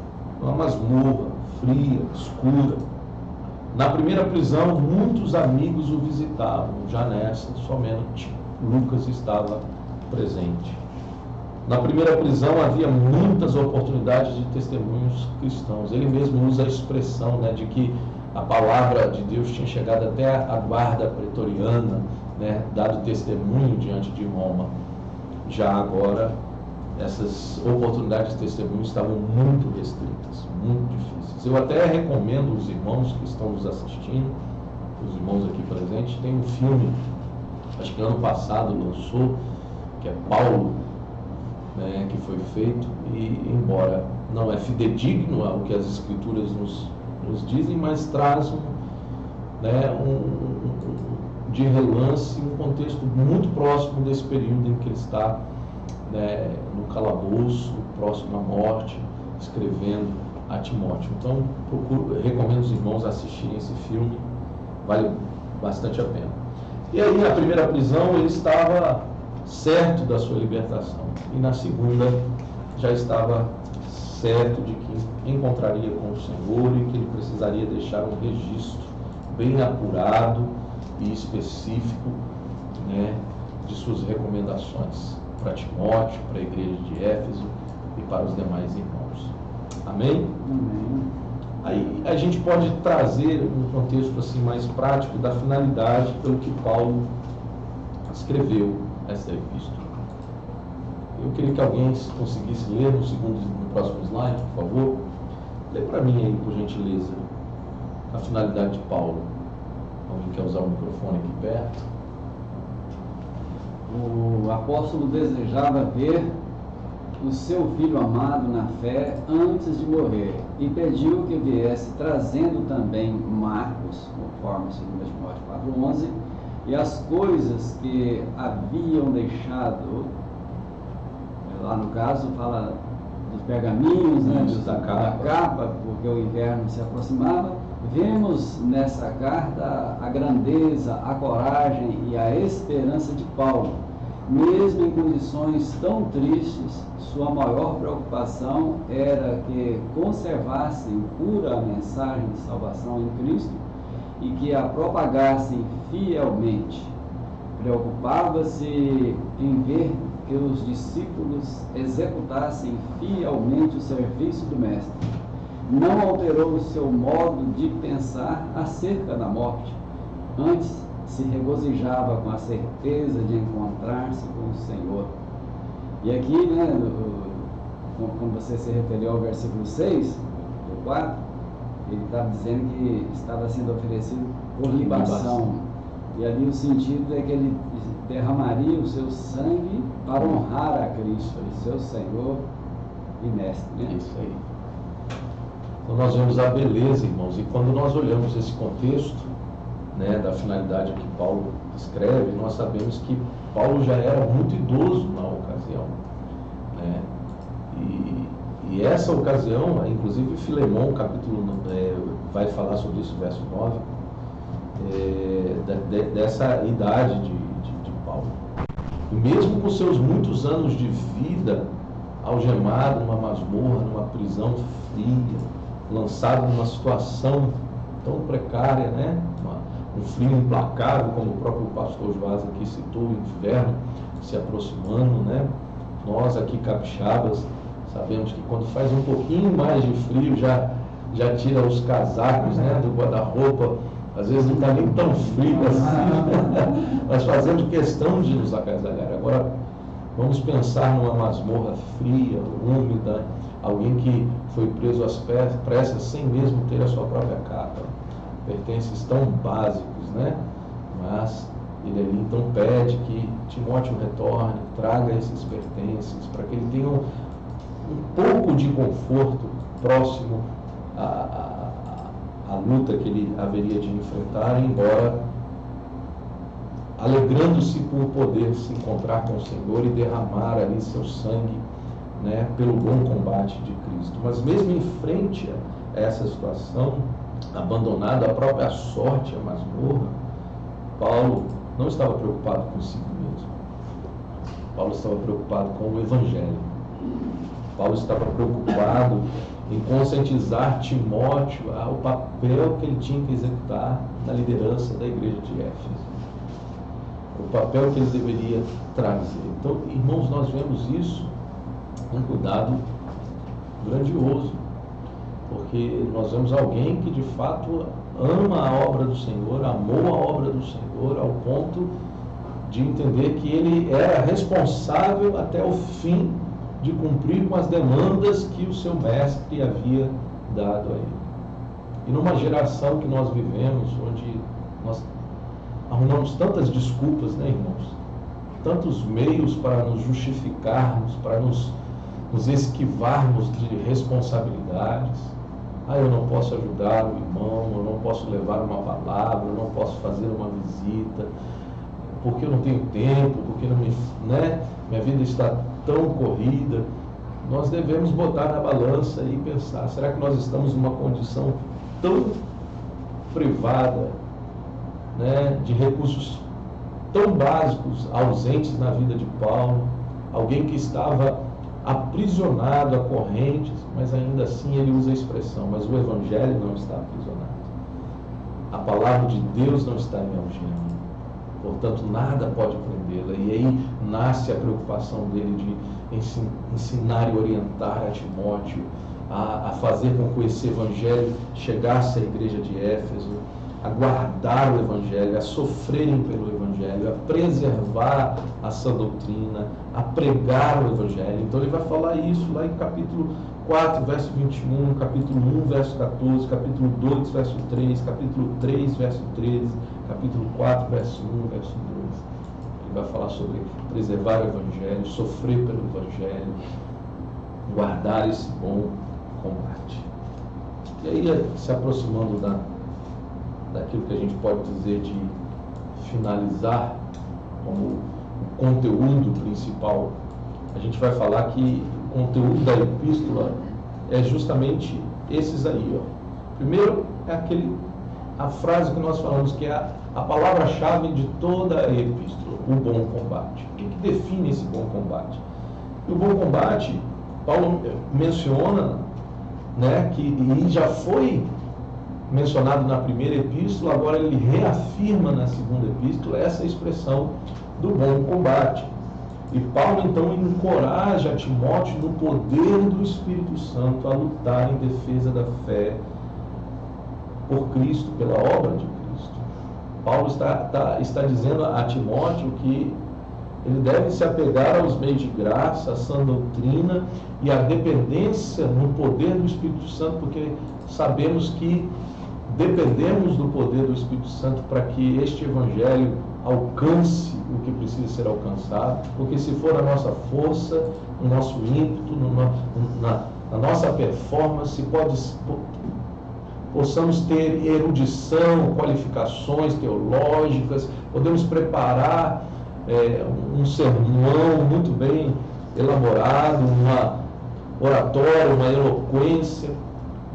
uma masmorra fria, escura. Na primeira prisão, muitos amigos o visitavam, já nessa, somente Lucas estava presente. Na primeira prisão havia muitas oportunidades de testemunhos cristãos. Ele mesmo usa a expressão, né, de que a palavra de Deus tinha chegado até a guarda pretoriana, né, dado testemunho diante de Roma. Já agora, essas oportunidades de testemunho estavam muito restritas, muito difíceis. Eu até recomendo os irmãos que estão nos assistindo, os irmãos aqui presentes, tem um filme, acho que ano passado lançou, que é Paulo, né, que foi feito, e embora não é fidedigno ao que as escrituras nos dizem, mas traz de relance um contexto muito próximo desse período em que ele está, né, no calabouço, próximo à morte, escrevendo a Timóteo. Então, recomendo os irmãos assistirem esse filme, vale bastante a pena. E aí, na primeira prisão, ele estava certo da sua libertação, e na segunda já estava certo de que encontraria com o Senhor e que ele precisaria deixar um registro bem apurado e específico, né, de suas recomendações para Timóteo, para a igreja de Éfeso e para os demais irmãos. Amém?
Amém.
Aí a gente pode trazer um contexto assim mais prático da finalidade pelo que Paulo escreveu essa epístola. Eu queria que alguém conseguisse ler no próximo slide, por favor. Lê para mim aí, por gentileza, a finalidade de Paulo. Alguém quer usar o microfone aqui perto?
O apóstolo desejava ver o seu filho amado na fé antes de morrer e pediu que viesse trazendo também Marcos, conforme 2 Timóteo 4,11, e as coisas que haviam deixado, lá no caso fala dos pergaminhos, né,
da
capa, porque o inverno se aproximava. Vemos nessa carta a grandeza, a coragem e a esperança de Paulo. Mesmo em condições tão tristes, sua maior preocupação era que conservassem pura a mensagem de salvação em Cristo e que a propagassem fielmente. Preocupava-se em ver que os discípulos executassem fielmente o serviço do Mestre. Não alterou o seu modo de pensar acerca da morte. Antes, se regozijava com a certeza de encontrar-se com o Senhor. E aqui, né, quando você se referiu ao versículo 6, do 4, ele está dizendo que estava sendo oferecido por libação. E ali o sentido é que ele derramaria o seu sangue para honrar a Cristo, seu Senhor e Mestre. Né?
Isso aí. Então nós vemos a beleza, irmãos, e quando nós olhamos esse contexto, né, da finalidade que Paulo escreve, nós sabemos que Paulo já era muito idoso na ocasião, né? E essa ocasião, inclusive Filemão, capítulo, vai falar sobre isso, verso 9, dessa idade de Paulo. E mesmo com seus muitos anos de vida, algemado numa masmorra, numa prisão fria, lançado numa situação tão precária, né? Um frio implacável, como o próprio pastor Joás aqui citou, o inverno se aproximando, né? Nós aqui capixabas sabemos que quando faz um pouquinho mais de frio já tira os casacos, né, do guarda-roupa. Às vezes não está nem tão frio assim. Nós fazemos questão de nos agasalhar. Agora vamos pensar numa masmorra fria, úmida, alguém que foi preso às pressas sem mesmo ter a sua própria capa. Pertences tão básicos, né? Mas ele ali então pede que Timóteo retorne, traga esses pertences, para que ele tenha um pouco de conforto próximo à luta que ele haveria de enfrentar, embora alegrando-se por poder se encontrar com o Senhor e derramar ali seu sangue, né, pelo bom combate de Cristo. Mas mesmo em frente a essa situação, abandonado à própria sorte, a masmorra, Paulo não estava preocupado consigo mesmo. Paulo estava preocupado com o Evangelho. Paulo estava preocupado em conscientizar Timóteo ao papel que ele tinha que executar na liderança da igreja de Éfeso. O papel que ele deveria trazer. Então, irmãos, nós vemos isso um cuidado grandioso, porque nós vemos alguém que de fato ama a obra do Senhor, amou a obra do Senhor ao ponto de entender que ele era responsável até o fim de cumprir com as demandas que o seu mestre havia dado a ele. E numa geração que nós vivemos, onde nós arrumamos tantas desculpas, né, irmãos? Tantos meios para nos justificarmos, para nos esquivarmos de responsabilidades. Eu não posso ajudar o irmão, eu não posso levar uma palavra, eu não posso fazer uma visita, porque eu não tenho tempo, porque não minha vida está tão corrida. Nós devemos botar na balança e pensar, será que nós estamos numa condição tão privada, né, de recursos tão básicos, ausentes na vida de Paulo, alguém que estava aprisionado a correntes, mas ainda assim ele usa a expressão, mas o Evangelho não está aprisionado. A palavra de Deus não está em algema, portanto nada pode prendê-la. E aí nasce a preocupação dele de ensinar e orientar a Timóteo a fazer com que esse Evangelho chegasse à igreja de Éfeso, a guardar o Evangelho, a sofrerem pelo Evangelho, a preservar a sã doutrina, a pregar o Evangelho. Então ele vai falar isso lá em capítulo 4, verso 21, capítulo 1, verso 14, capítulo 2, verso 3, capítulo 3, verso 13, capítulo 4, verso 1, verso 2. Ele vai falar sobre preservar o Evangelho, sofrer pelo Evangelho, guardar esse bom combate. E aí, se aproximando daquilo que a gente pode dizer de finalizar como o conteúdo principal, a gente vai falar que o conteúdo da epístola é justamente esses aí, ó. Primeiro é a frase que nós falamos, que é a palavra-chave de toda a epístola, o bom combate. O que define esse bom combate? E o bom combate, Paulo menciona, né, e já foi mencionado na primeira epístola, agora ele reafirma na segunda epístola essa expressão do bom combate. E Paulo então encoraja Timóteo no poder do Espírito Santo a lutar em defesa da fé por Cristo, pela obra de Cristo. Paulo está dizendo a Timóteo que ele deve se apegar aos meios de graça, à sã doutrina e à dependência no poder do Espírito Santo, porque sabemos que dependemos do poder do Espírito Santo para que este Evangelho alcance o que precisa ser alcançado, porque se for a nossa força, o nosso ímpeto, na nossa performance, possamos ter erudição, qualificações teológicas, podemos preparar um sermão muito bem elaborado, uma oratória, uma eloquência,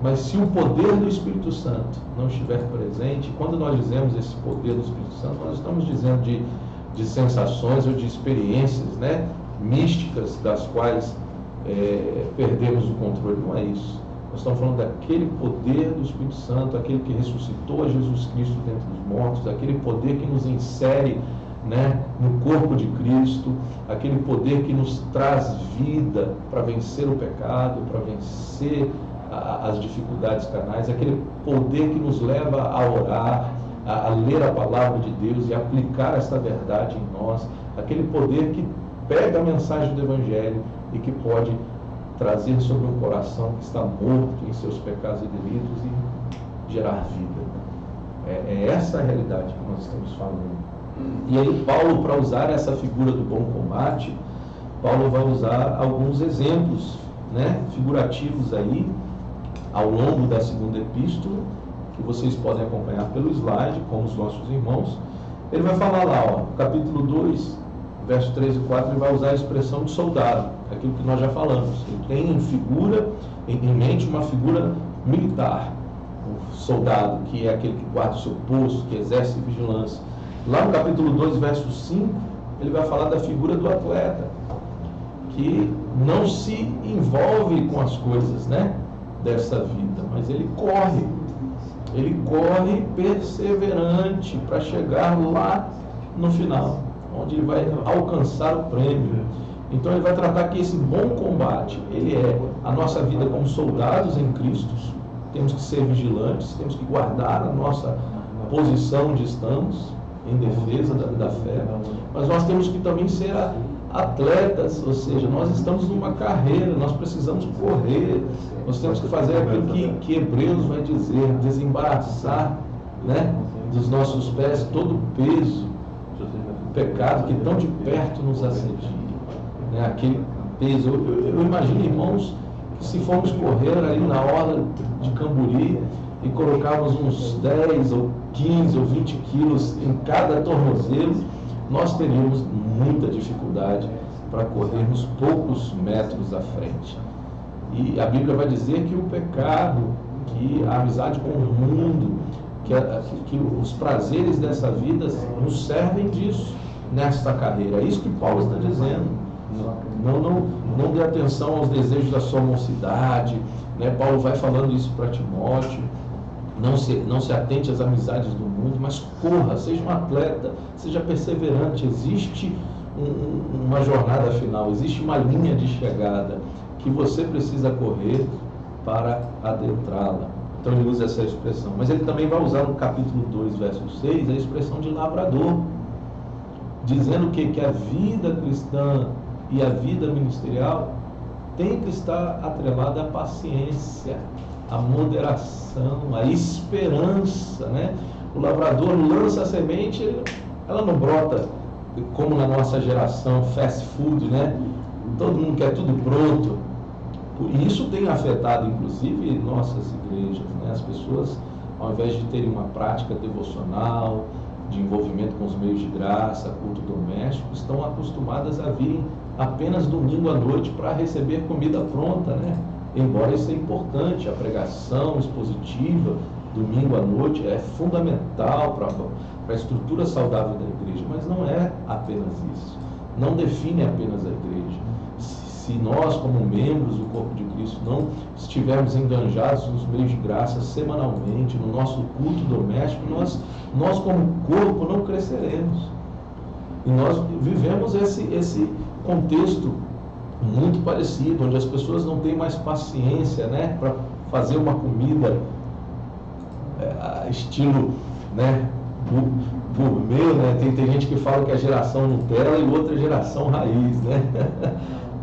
mas se o poder do Espírito Santo não estiver presente, quando nós dizemos esse poder do Espírito Santo, nós estamos dizendo de sensações ou de experiências, né, místicas, das quais perdemos o controle. Não é isso. Nós estamos falando daquele poder do Espírito Santo, aquele que ressuscitou a Jesus Cristo dentre os mortos, aquele poder que nos insere, né, no corpo de Cristo, aquele poder que nos traz vida para vencer o pecado, para vencer as dificuldades carnais, aquele poder que nos leva a orar, a ler a palavra de Deus e aplicar esta verdade em nós, aquele poder que pega a mensagem do Evangelho e que pode trazer sobre um coração que está morto em seus pecados e delitos e gerar vida. É essa a realidade que nós estamos falando. E aí Paulo, para usar essa figura do bom combate, Paulo vai usar alguns exemplos, né, figurativos aí, ao longo da segunda epístola, que vocês podem acompanhar pelo slide, como os nossos irmãos. Ele vai falar lá, ó, capítulo 2, verso 3 e 4, ele vai usar a expressão de soldado, aquilo que nós já falamos. Ele tem em mente uma figura militar, o soldado, que é aquele que guarda o seu posto, que exerce vigilância. Lá no capítulo 2, verso 5, ele vai falar da figura do atleta, que não se envolve com as coisas, né, dessa vida, mas ele corre perseverante para chegar lá no final, onde ele vai alcançar o prêmio. Então ele vai tratar que esse bom combate, ele é a nossa vida como soldados em Cristo. Temos que ser vigilantes, temos que guardar a nossa posição onde estamos, em defesa da fé, mas nós temos que também ser atletas, ou seja, nós estamos numa carreira, nós precisamos correr, nós temos que fazer aquilo que Hebreus vai dizer, desembaraçar, né, dos nossos pés todo o peso do pecado que tão de perto nos assedia, né, aquele peso. Eu imagino, irmãos, que se formos correr ali na hora de Camburi e colocarmos uns 10 ou 15 ou 20 quilos em cada tornozelo, nós teríamos muita dificuldade para corrermos poucos metros à frente. E a Bíblia vai dizer que o pecado, que a amizade com o mundo, que os prazeres dessa vida nos servem disso, nesta carreira. É isso que Paulo está dizendo. Não dê atenção aos desejos da sua mocidade, né? Paulo vai falando isso para Timóteo. Não se atente às amizades do mundo, mas corra, seja um atleta, seja perseverante. Existe uma jornada final, existe uma linha de chegada que você precisa correr para adentrá-la. Então ele usa essa expressão, mas ele também vai usar no capítulo 2, verso 6, a expressão de lavrador, dizendo que a vida cristã e a vida ministerial tem que estar atrelada à paciência, à moderação, à esperança, né? O lavrador lança a semente, ela não brota como na nossa geração, fast food, né? Todo mundo quer tudo pronto. E isso tem afetado, inclusive, nossas igrejas, né? As pessoas, ao invés de terem uma prática devocional, de envolvimento com os meios de graça, culto doméstico, estão acostumadas a virem apenas domingo à noite para receber comida pronta, né? Embora isso é importante, a pregação expositiva, domingo à noite, é fundamental para a estrutura saudável da igreja, mas não é apenas isso, não define apenas a igreja. Se nós, como membros do corpo de Cristo, não estivermos enganjados nos meios de graça semanalmente, no nosso culto doméstico, nós como corpo não cresceremos. E nós vivemos esse contexto muito parecido, onde as pessoas não têm mais paciência, né, para fazer uma comida estilo, né, gourmet, né? Tem gente que fala que é geração Nutella e outra é geração raiz, né?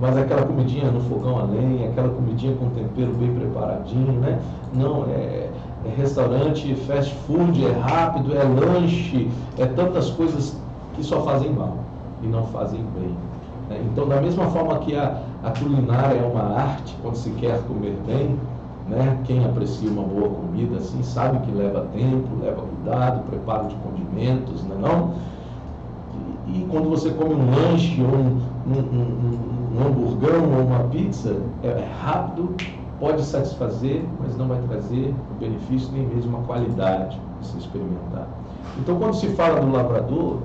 Mas aquela comidinha no fogão a lenha, aquela comidinha com tempero bem preparadinho, né? Não, é restaurante, fast food, é rápido, é lanche, é tantas coisas que só fazem mal e não fazem bem. Então, da mesma forma que a culinária é uma arte, quando se quer comer bem, né? Quem aprecia uma boa comida assim sabe que leva tempo, leva cuidado, preparo de condimentos, não? E quando você come um lanche ou um hamburgão ou uma pizza, é rápido, pode satisfazer, mas não vai trazer o benefício nem mesmo a qualidade de se experimentar. Então, quando se fala do lavrador,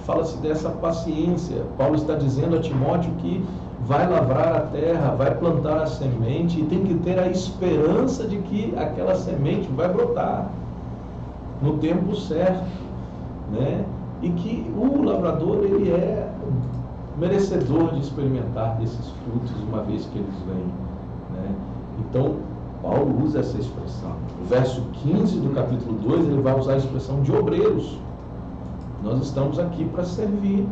fala-se dessa paciência. Paulo está dizendo a Timóteo que vai lavrar a terra, vai plantar a semente e tem que ter a esperança de que aquela semente vai brotar no tempo certo, né? E que o lavrador, ele é merecedor de experimentar desses frutos uma vez que eles vêm, né? Então, Paulo usa essa expressão. No verso 15 do capítulo 2, ele vai usar a expressão de obreiros. Nós estamos aqui para servir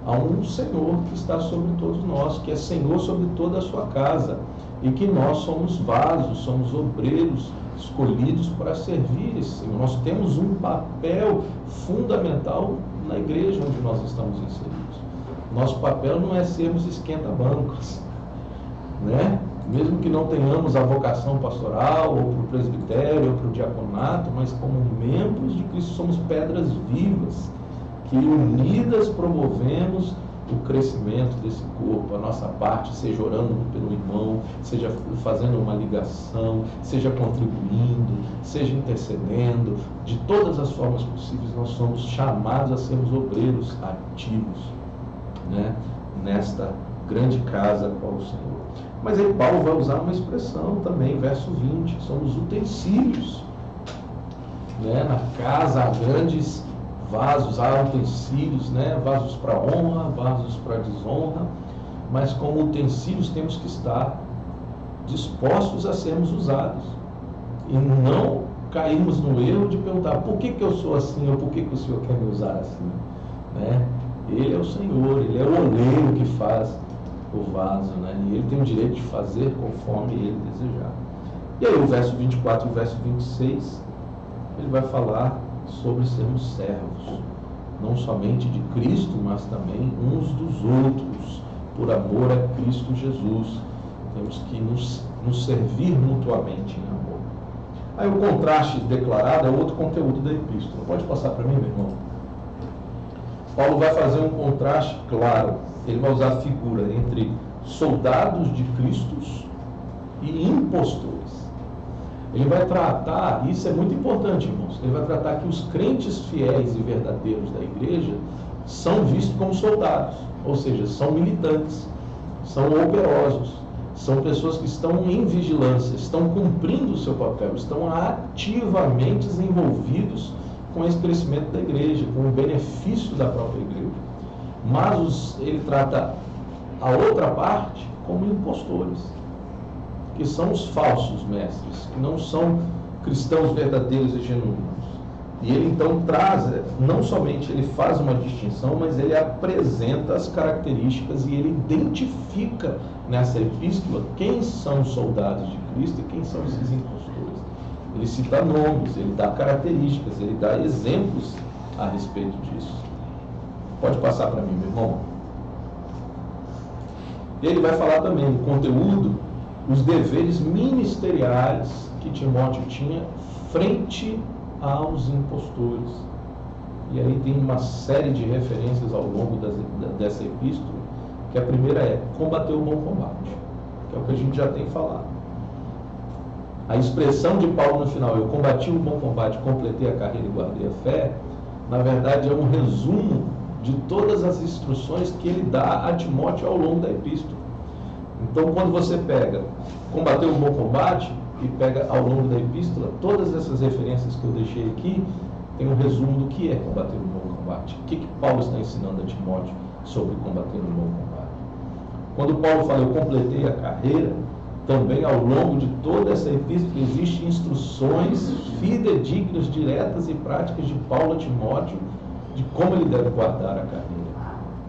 a um Senhor que está sobre todos nós, que é Senhor sobre toda a sua casa, e que nós somos vasos, somos obreiros escolhidos para servir esse Senhor. Nós temos um papel fundamental na igreja onde nós estamos inseridos. Nosso papel não é sermos esquenta-bancos, né? Mesmo que não tenhamos a vocação pastoral, ou para o presbitério, ou para o diaconato, mas como membros de Cristo somos pedras vivas, que unidas promovemos o crescimento desse corpo, a nossa parte, seja orando pelo irmão, seja fazendo uma ligação, seja contribuindo, seja intercedendo, de todas as formas possíveis. Nós somos chamados a sermos obreiros ativos, né, nesta grande casa qual o Senhor. Mas aí Paulo vai usar uma expressão também, verso 20, somos utensílios, né? Na casa há grandes vasos, há utensílios, né? Vasos para honra, vasos para desonra. mas como utensílios temos que estar dispostos a sermos usados. E não cairmos no erro de perguntar por que eu sou assim ou por que o Senhor quer me usar assim. Né? Ele é o Senhor, Ele é o oleiro que faz o vaso, né? E Ele tem o direito de fazer conforme Ele desejar. E aí o verso 24 e o verso 26, ele vai falar sobre sermos servos, não somente de Cristo, mas também uns dos outros, por amor a Cristo Jesus. Temos que nos servir mutuamente em amor. Aí o contraste declarado é outro conteúdo da epístola. Pode passar para mim, meu irmão? Paulo vai fazer um contraste claro. Ele vai usar a figura entre soldados de Cristo e impostores. Ele vai tratar, isso é muito importante, irmãos, ele vai tratar que os crentes fiéis e verdadeiros da igreja são vistos como soldados, ou seja, são militantes, são operosos, são pessoas que estão em vigilância, estão cumprindo o seu papel, estão ativamente envolvidos com esse crescimento da igreja, com o benefício da própria igreja. Mas ele trata a outra parte como impostores, que são os falsos mestres, que não são cristãos verdadeiros e genuínos. E ele então traz, não somente ele faz uma distinção, mas ele apresenta as características e ele identifica nessa epístola quem são os soldados de Cristo e quem são esses impostores. Ele cita nomes, ele dá características, ele dá exemplos a respeito disso. Pode passar para mim, meu irmão. Ele vai falar também o conteúdo, os deveres ministeriais que Timóteo tinha frente aos impostores. E aí tem uma série de referências ao longo dessa epístola, que a primeira é combater o bom combate, que é o que a gente já tem falado. A expressão de Paulo no final, eu combati o bom combate, completei a carreira e guardei a fé, na verdade é um resumo de todas as instruções que ele dá a Timóteo ao longo da epístola. Então, quando você pega combater o bom combate e pega ao longo da epístola, todas essas referências que eu deixei aqui, tem um resumo do que é combater o bom combate. O que Paulo está ensinando a Timóteo sobre combater o bom combate? Quando Paulo fala, eu completei a carreira, também ao longo de toda essa epístola existem instruções fidedignas, diretas e práticas de Paulo a Timóteo de como ele deve guardar a carreira.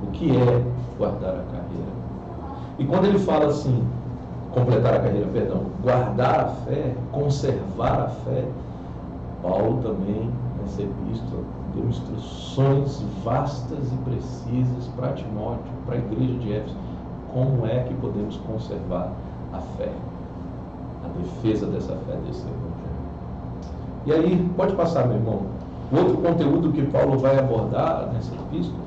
O que é guardar a carreira? E quando ele fala assim, completar a carreira, perdão, guardar a fé, conservar a fé, Paulo também, nessa epístola, deu instruções vastas e precisas para Timóteo, para a igreja de Éfeso, como é que podemos conservar a fé, a defesa dessa fé, desse evangelho. E aí, pode passar, meu irmão, outro conteúdo que Paulo vai abordar nessa epístola,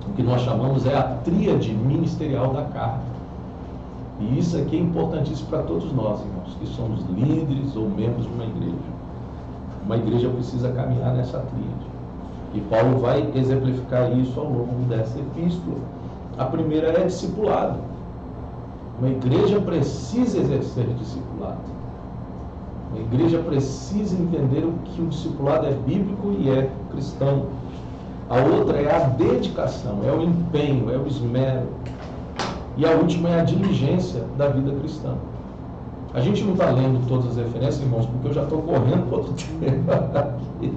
o que nós chamamos é a tríade ministerial da carta. E isso aqui é importantíssimo para todos nós, irmãos, que somos líderes ou membros de uma igreja. Uma igreja precisa caminhar nessa tríade. E Paulo vai exemplificar isso ao longo dessa epístola. A primeira é discipulado. Uma igreja precisa exercer discipulado. Uma igreja precisa entender o que o discipulado é bíblico e é cristão. A outra é a dedicação, é o empenho, é o esmero. E a última é a diligência da vida cristã. A gente não está lendo todas as referências, irmãos, porque eu já estou correndo para outro tema.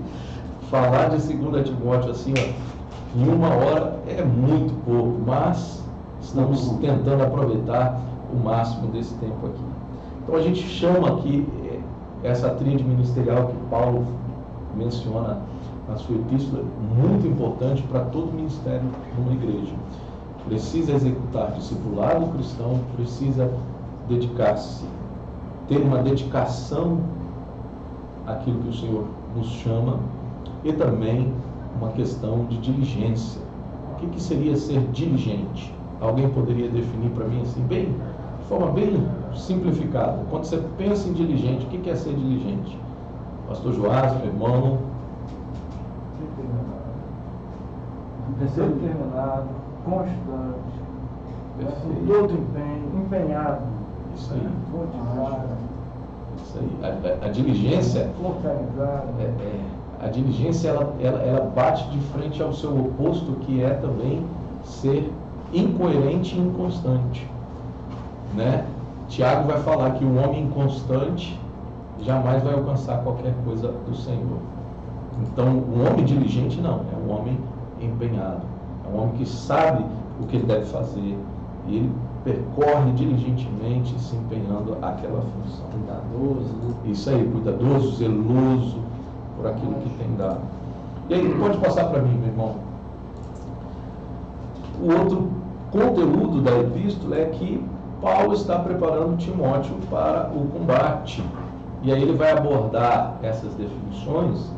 Falar de 2 Timóteo assim, ó, em uma hora é muito pouco, mas estamos tentando aproveitar o máximo desse tempo aqui. Então a gente chama aqui essa tríade ministerial que Paulo menciona na sua epístola, muito importante para todo ministério numa igreja. Precisa executar discipulado cristão, precisa dedicar-se, ter uma dedicação àquilo que o Senhor nos chama, e também uma questão de diligência. O que seria ser diligente? Alguém poderia definir para mim assim, de forma bem simplificada? Quando você pensa em diligente, o que é ser diligente? Pastor Joás, meu irmão.
Determinado, constante, com todo empenho, empenhado,
isso aí,
motivado,
isso aí. A diligência,
organizado.
A diligência ela bate de frente ao seu oposto, que é também ser incoerente e inconstante, né? Tiago vai falar que o homem inconstante jamais vai alcançar qualquer coisa do Senhor. Então, o homem diligente não, é um homem empenhado, é um homem que sabe o que ele deve fazer e ele percorre diligentemente se empenhando aquela função.
Cuidadoso, né?
Isso aí, cuidadoso, zeloso por aquilo que tem dado. E aí, pode passar para mim, meu irmão. O outro conteúdo da epístola é que Paulo está preparando Timóteo para o combate. E aí ele vai abordar essas definições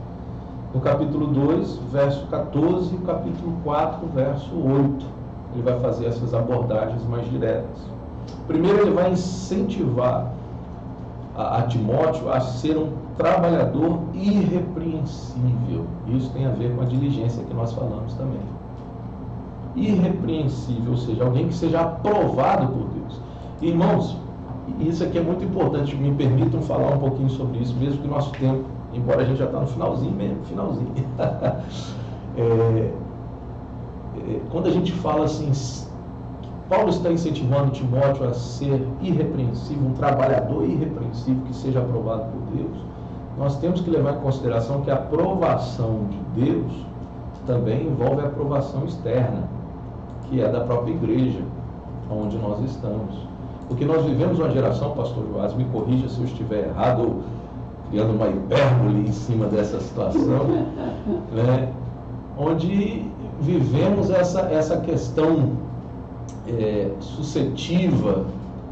no capítulo 2, verso 14, e capítulo 4, verso 8. Ele vai fazer essas abordagens mais diretas. Primeiro, ele vai incentivar a Timóteo a ser um trabalhador irrepreensível. Isso tem a ver com a diligência que nós falamos também. Irrepreensível, ou seja, alguém que seja aprovado por Deus. Irmãos, isso aqui é muito importante, me permitam falar um pouquinho sobre isso, mesmo que o nosso tempo, embora a gente já está no finalzinho mesmo, finalzinho. Quando a gente fala assim, Paulo está incentivando Timóteo a ser irrepreensível, um trabalhador irrepreensível que seja aprovado por Deus, nós temos que levar em consideração que a aprovação de Deus também envolve a aprovação externa, que é da própria igreja, onde nós estamos. Porque nós vivemos uma geração, pastor Joás, me corrija se eu estiver errado, ou criando uma hipérbole em cima dessa situação, né? Onde vivemos essa questão suscetiva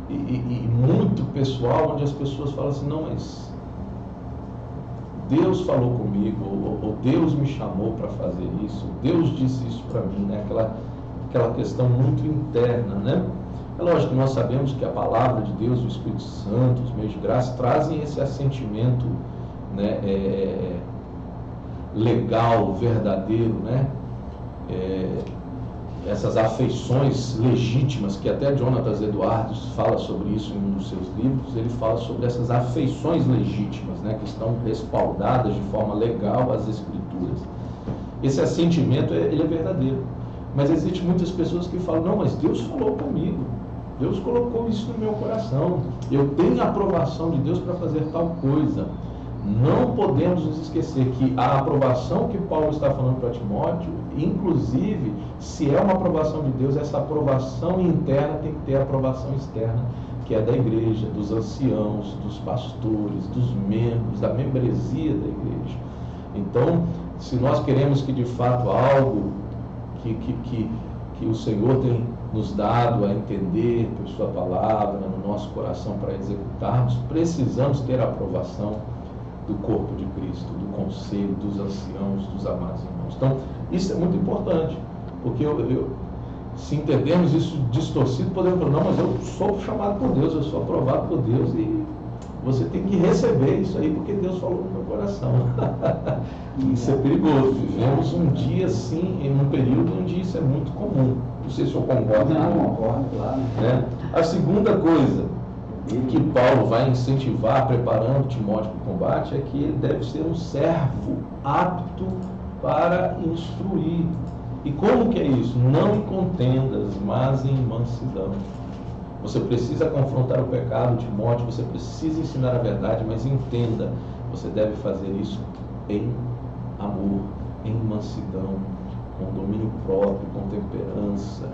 e muito pessoal, onde as pessoas falam assim, não, mas Deus falou comigo, ou Deus me chamou para fazer isso, Deus disse isso para mim, né? Aquela questão muito interna, né? É lógico que nós sabemos que a palavra de Deus, o Espírito Santo, os meios de graça, trazem esse assentimento, né, legal, verdadeiro, né? Essas afeições legítimas, que até Jonathan Edwards fala sobre isso em um dos seus livros, ele fala sobre essas afeições legítimas, né, que estão respaldadas de forma legal às Escrituras. Esse assentimento, ele é verdadeiro. Mas existem muitas pessoas que falam, não, mas Deus falou comigo, Deus colocou isso no meu coração, eu tenho a aprovação de Deus para fazer tal coisa. Não podemos nos esquecer que a aprovação que Paulo está falando para Timóteo, inclusive, se é uma aprovação de Deus, essa aprovação interna tem que ter a aprovação externa, que é da igreja, dos anciãos, dos pastores, dos membros, da membresia da igreja. Então, se nós queremos que de fato algo que o Senhor tem nos dado a entender por sua palavra, no nosso coração para executarmos, precisamos ter a aprovação do corpo de Cristo, do conselho, dos anciãos, dos amados irmãos. Então, isso é muito importante, porque se entendermos isso distorcido, podemos falar, não, mas eu sou chamado por Deus, eu sou aprovado por Deus, e você tem que receber isso aí, porque Deus falou no meu coração. Isso é perigoso. Vivemos um dia assim, em um período onde isso é muito comum. Não sei se eu concordo.
Não, concordo, claro.
Né? A segunda coisa que Paulo vai incentivar, preparando Timóteo para o combate, é que ele deve ser um servo apto para instruir. E como que é isso? Não em contendas, mas em mansidão. Você precisa confrontar o pecado, Timóteo, você precisa ensinar a verdade, mas entenda, você deve fazer isso em amor, em mansidão, com domínio próprio, com temperança,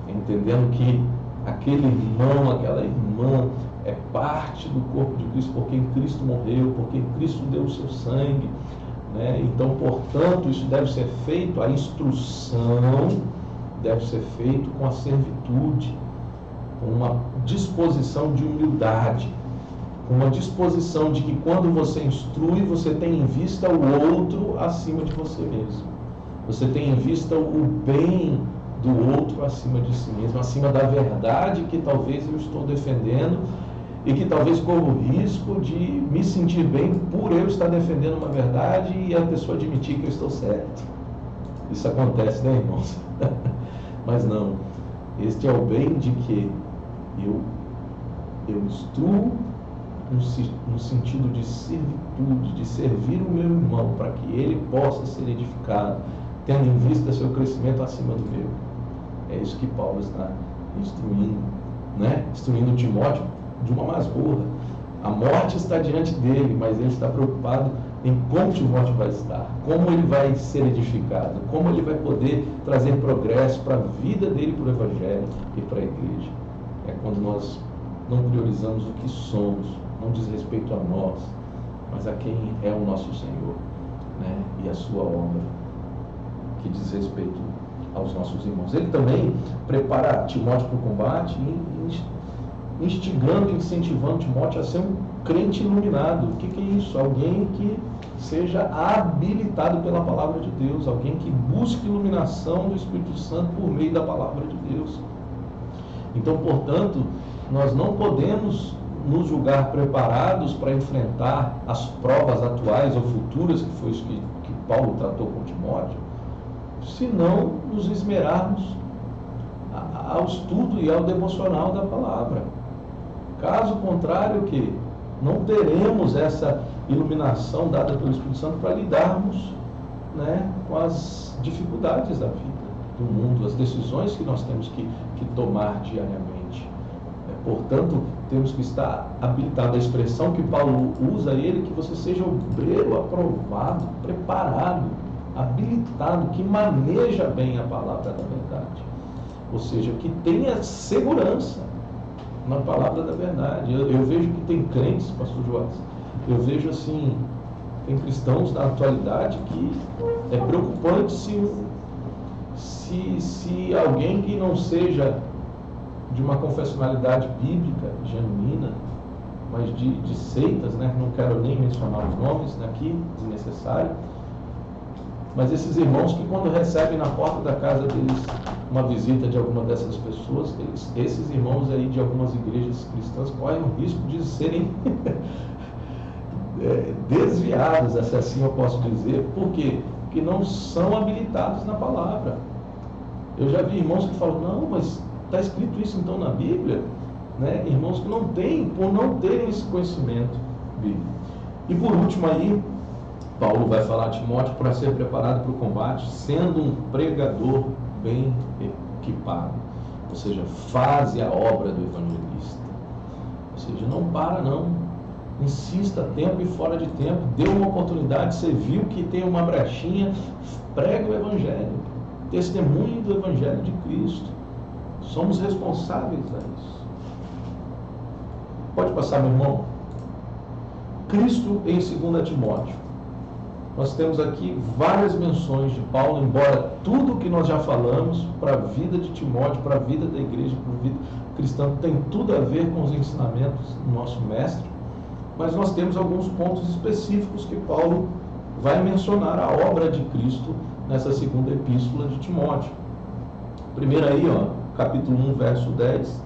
entendendo que aquele irmão, aquela irmã é parte do corpo de Cristo, porque em Cristo morreu, porque em Cristo deu o seu sangue, né? Então, portanto, isso deve ser feito, a instrução deve ser feito com a servitude, com uma disposição de humildade, com uma disposição de que quando você instrui, você tem em vista o outro acima de você mesmo. Você tem em vista o bem do outro acima de si mesmo, acima da verdade que talvez eu estou defendendo e que talvez corro o risco de me sentir bem por eu estar defendendo uma verdade e a pessoa admitir que eu estou certo. Isso acontece, né, irmãos? Mas não. Este é o bem de que eu instruo no sentido de servitude, de servir o meu irmão para que ele possa ser edificado, tendo em vista seu crescimento acima do meu. É isso que Paulo está instruindo, né? Instruindo Timóteo de uma masmorra. A morte está diante dele, mas ele está preocupado em como Timóteo vai estar, como ele vai ser edificado, como ele vai poder trazer progresso para a vida dele, para o Evangelho e para a igreja. É quando nós não priorizamos o que somos, não diz respeito a nós, mas a quem é o nosso Senhor, né? E a sua obra, que diz respeito aos nossos irmãos. Ele também prepara Timóteo para o combate, instigando, incentivando Timóteo a ser um crente iluminado. O que é isso? Alguém que seja habilitado pela palavra de Deus, alguém que busque iluminação do Espírito Santo por meio da palavra de Deus. Então, portanto, nós não podemos nos julgar preparados para enfrentar as provas atuais ou futuras, que foi isso que Paulo tratou com Timóteo, se não nos esmerarmos ao estudo e ao devocional da palavra. Caso contrário, que não teremos essa iluminação dada pelo Espírito Santo para lidarmos, né, com as dificuldades da vida, do mundo, as decisões que nós temos que tomar diariamente. Portanto, temos que estar habilitado. A expressão que Paulo usa, ele, que você seja obreiro aprovado, preparado, habilitado, que maneja bem a palavra da verdade. Ou seja, que tenha segurança na palavra da verdade. Eu vejo que tem crentes, pastor Joás, eu vejo assim, tem cristãos na atualidade que é preocupante se alguém que não seja de uma confessionalidade bíblica genuína, mas de seitas, né? Não quero nem mencionar os nomes aqui, desnecessário, mas esses irmãos que quando recebem na porta da casa deles uma visita de alguma dessas pessoas, esses irmãos aí de algumas igrejas cristãs correm o risco de serem desviados, se assim eu posso dizer. Por quê? Porque não são habilitados na palavra. Eu já vi irmãos que falam, não, mas está escrito isso então na Bíblia, né? Irmãos que não têm, por não terem esse conhecimento bíblico. E por último aí, Paulo vai falar a Timóteo para ser preparado para o combate, sendo um pregador bem equipado. Ou seja, faze a obra do evangelista. Ou seja, não para não. Insista tempo e fora de tempo. Dê uma oportunidade, você viu que tem uma brechinha, prega o evangelho. Testemunhe do evangelho de Cristo. Somos responsáveis a isso. Pode passar, meu irmão. Cristo em 2 Timóteo. Nós temos aqui várias menções de Paulo, embora tudo que nós já falamos para a vida de Timóteo, para a vida da igreja, para a vida cristã, tem tudo a ver com os ensinamentos do nosso mestre, mas nós temos alguns pontos específicos que Paulo vai mencionar a obra de Cristo nessa segunda epístola de Timóteo. Primeiro aí, capítulo 1, verso 10,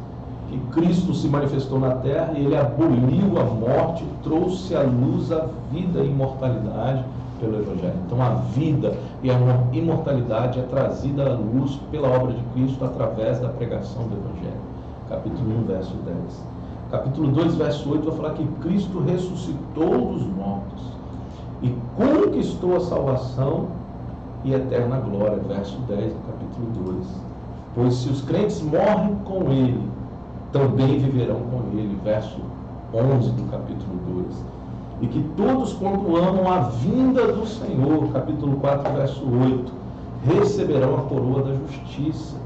que Cristo se manifestou na terra e ele aboliu a morte, trouxe à luz a vida e imortalidade pelo Evangelho. Então a vida e a imortalidade é trazida à luz pela obra de Cristo através da pregação do Evangelho. Capítulo 1, verso 10. Capítulo 2, verso 8, vai falar que Cristo ressuscitou dos mortos e conquistou a salvação e eterna glória. Verso 10 do capítulo 2. Pois se os crentes morrem com ele, também viverão com ele. Verso 11 do capítulo 2. E que todos quanto amam a vinda do Senhor, capítulo 4, verso 8, receberão a coroa da justiça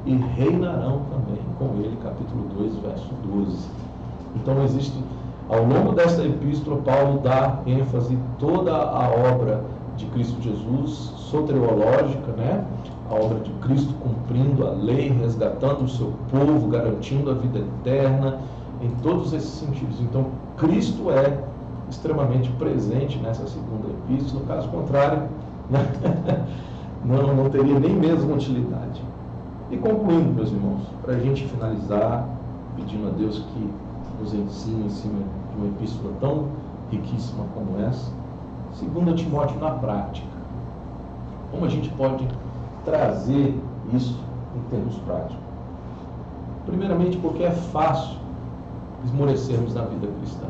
e reinarão também com ele, capítulo 2, verso 12. Então existe, ao longo desta epístola, Paulo dá ênfase em toda a obra de Cristo Jesus, soteriológica, né? A obra de Cristo cumprindo a lei, resgatando o seu povo, garantindo a vida eterna, em todos esses sentidos. Então, Cristo é extremamente presente nessa segunda epístola, caso contrário, né? não teria nem mesmo utilidade. E concluindo, meus irmãos, para a gente finalizar, pedindo a Deus que nos ensine em cima de uma epístola tão riquíssima como essa, 2 Timóteo na prática. Como a gente pode trazer isso em termos práticos? Primeiramente, porque é fácil esmorecermos na vida cristã.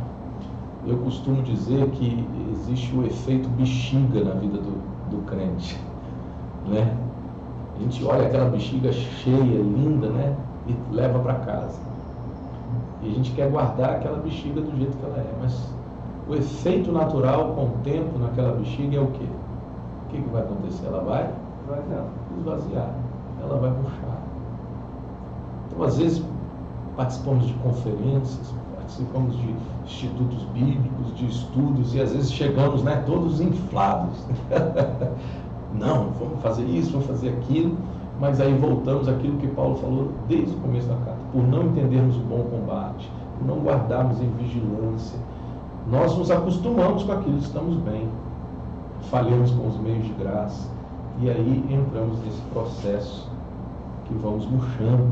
Eu costumo dizer que existe o efeito bexiga na vida do crente, né? A gente olha aquela bexiga cheia, linda, né? E leva para casa. E a gente quer guardar aquela bexiga do jeito que ela é. Mas o efeito natural com o tempo naquela bexiga é o quê? O que vai acontecer? Ela vai esvaziar. Ela vai murchar. Então, às vezes, participamos de conferências, participamos de institutos bíblicos, de estudos, e às vezes chegamos, né, todos inflados. Não, vamos fazer isso, vamos fazer aquilo, mas aí voltamos àquilo que Paulo falou desde o começo da carta. Por não entendermos o bom combate, por não guardarmos em vigilância, nós nos acostumamos com aquilo, estamos bem, falhamos com os meios de graça, e aí entramos nesse processo que vamos murchando,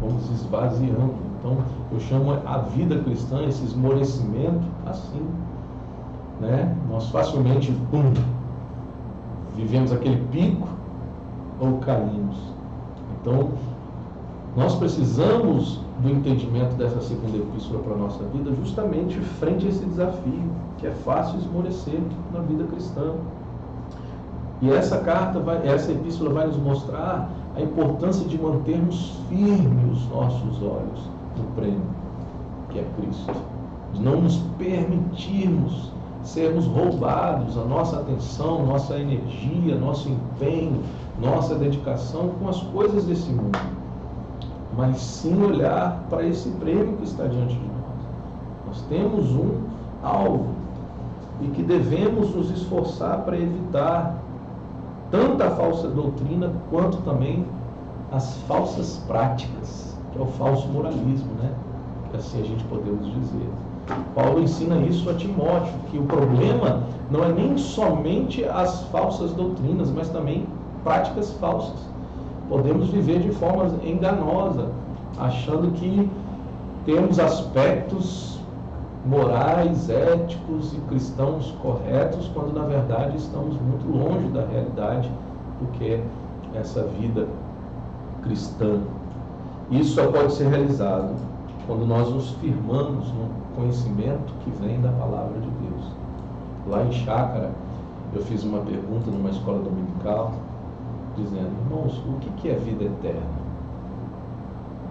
vamos esvaziando. Então, eu chamo a vida cristã, esse esmorecimento, assim, né? Nós facilmente, vivemos aquele pico ou caímos. Então, nós precisamos do entendimento dessa segunda epístola para a nossa vida, justamente frente a esse desafio, que é fácil esmorecer na vida cristã. E essa essa epístola vai nos mostrar a importância de mantermos firmes os nossos olhos no prêmio, que é Cristo. De não nos permitirmos sermos roubados a nossa atenção, nossa energia, nosso empenho, nossa dedicação com as coisas desse mundo, mas sim olhar para esse prêmio que está diante de nós. Nós temos um alvo e que devemos nos esforçar para evitar tanto a falsa doutrina quanto também as falsas práticas, que é o falso moralismo, né? Que assim a gente podemos dizer. Paulo ensina isso a Timóteo, que o problema não é nem somente as falsas doutrinas, mas também práticas falsas. Podemos viver de forma enganosa, achando que temos aspectos morais, éticos e cristãos corretos, quando na verdade estamos muito longe da realidade do que é essa vida cristã. Isso só pode ser realizado quando nós nos firmamos no conhecimento que vem da palavra de Deus. Lá em Chácara, eu fiz uma pergunta numa escola dominical, dizendo: irmãos, o que é vida eterna?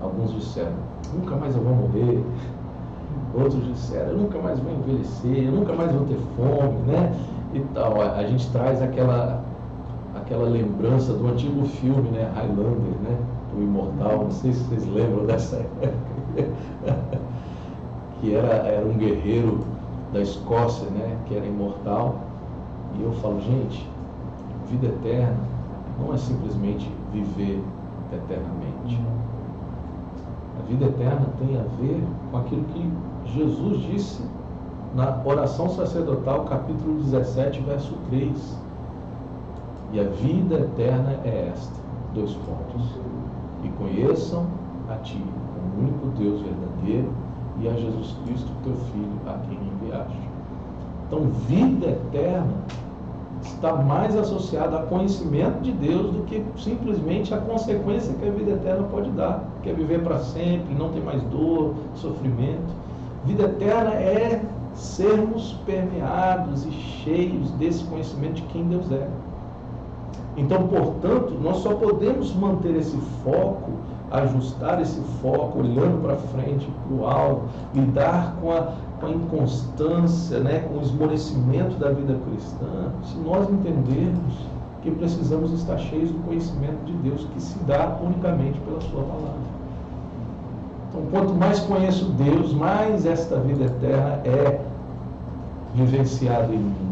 Alguns disseram: nunca mais eu vou morrer. Outros disseram: eu nunca mais vou envelhecer, eu nunca mais vou ter fome, né? E tal. A gente traz aquela lembrança do antigo filme, né? Highlander, né? O Imortal, não sei se vocês lembram dessa época. Que era um guerreiro da Escócia, né? Que era imortal. E eu falo: gente, vida eterna não é simplesmente viver eternamente. A vida eterna tem a ver com aquilo que Jesus disse na oração sacerdotal, capítulo 17, verso 3. E a vida eterna é esta, 2 pontos: e conheçam a Ti, o único Deus verdadeiro, e a Jesus Cristo, Teu Filho, a quem enviaste. Então, vida eterna está mais associada a conhecimento de Deus do que simplesmente a consequência que a vida eterna pode dar, que é viver para sempre, não ter mais dor, sofrimento. Vida eterna é sermos permeados e cheios desse conhecimento de quem Deus é. Então, portanto, nós só podemos manter esse foco, ajustar esse foco, olhando para frente, para o alvo, lidar com a inconstância, né, com o esmorecimento da vida cristã, se nós entendermos que precisamos estar cheios do conhecimento de Deus, que se dá unicamente pela Sua palavra. Então, quanto mais conheço Deus, mais esta vida eterna é vivenciada em mim,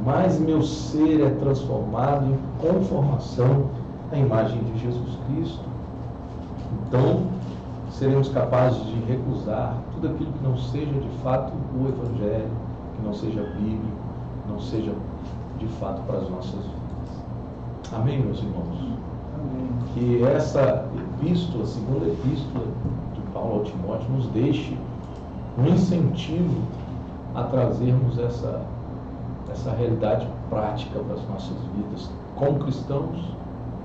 mais meu ser é transformado em conformação à imagem de Jesus Cristo. Então, seremos capazes de recusar tudo aquilo que não seja de fato o Evangelho, que não seja bíblico, que não seja de fato para as nossas vidas. Amém, meus irmãos?
Amém.
Que essa epístola, a segunda epístola de Paulo ao Timóteo, nos deixe um incentivo a trazermos essa realidade prática para as nossas vidas, como cristãos,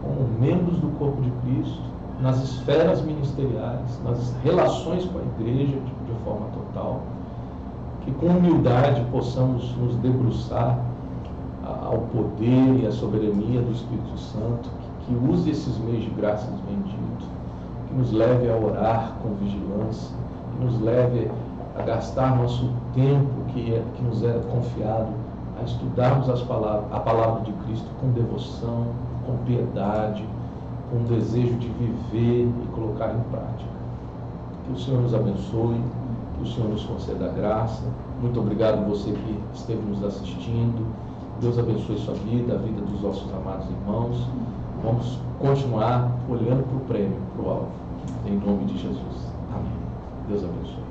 como membros do corpo de Cristo, nas esferas ministeriais, nas relações com a igreja de forma total, que com humildade possamos nos debruçar ao poder e à soberania do Espírito Santo, que use esses meios de graça benditos, que nos leve a orar com vigilância, que nos leve a gastar nosso tempo que nos é confiado, a estudarmos a palavra de Cristo com devoção, com piedade, com desejo de viver e colocar em prática. Que o Senhor nos abençoe, que o Senhor nos conceda graça. Muito obrigado você que esteve nos assistindo. Deus abençoe sua vida, a vida dos nossos amados irmãos. Vamos continuar olhando para o prêmio, para o alvo. Em nome de Jesus. Amém. Deus abençoe.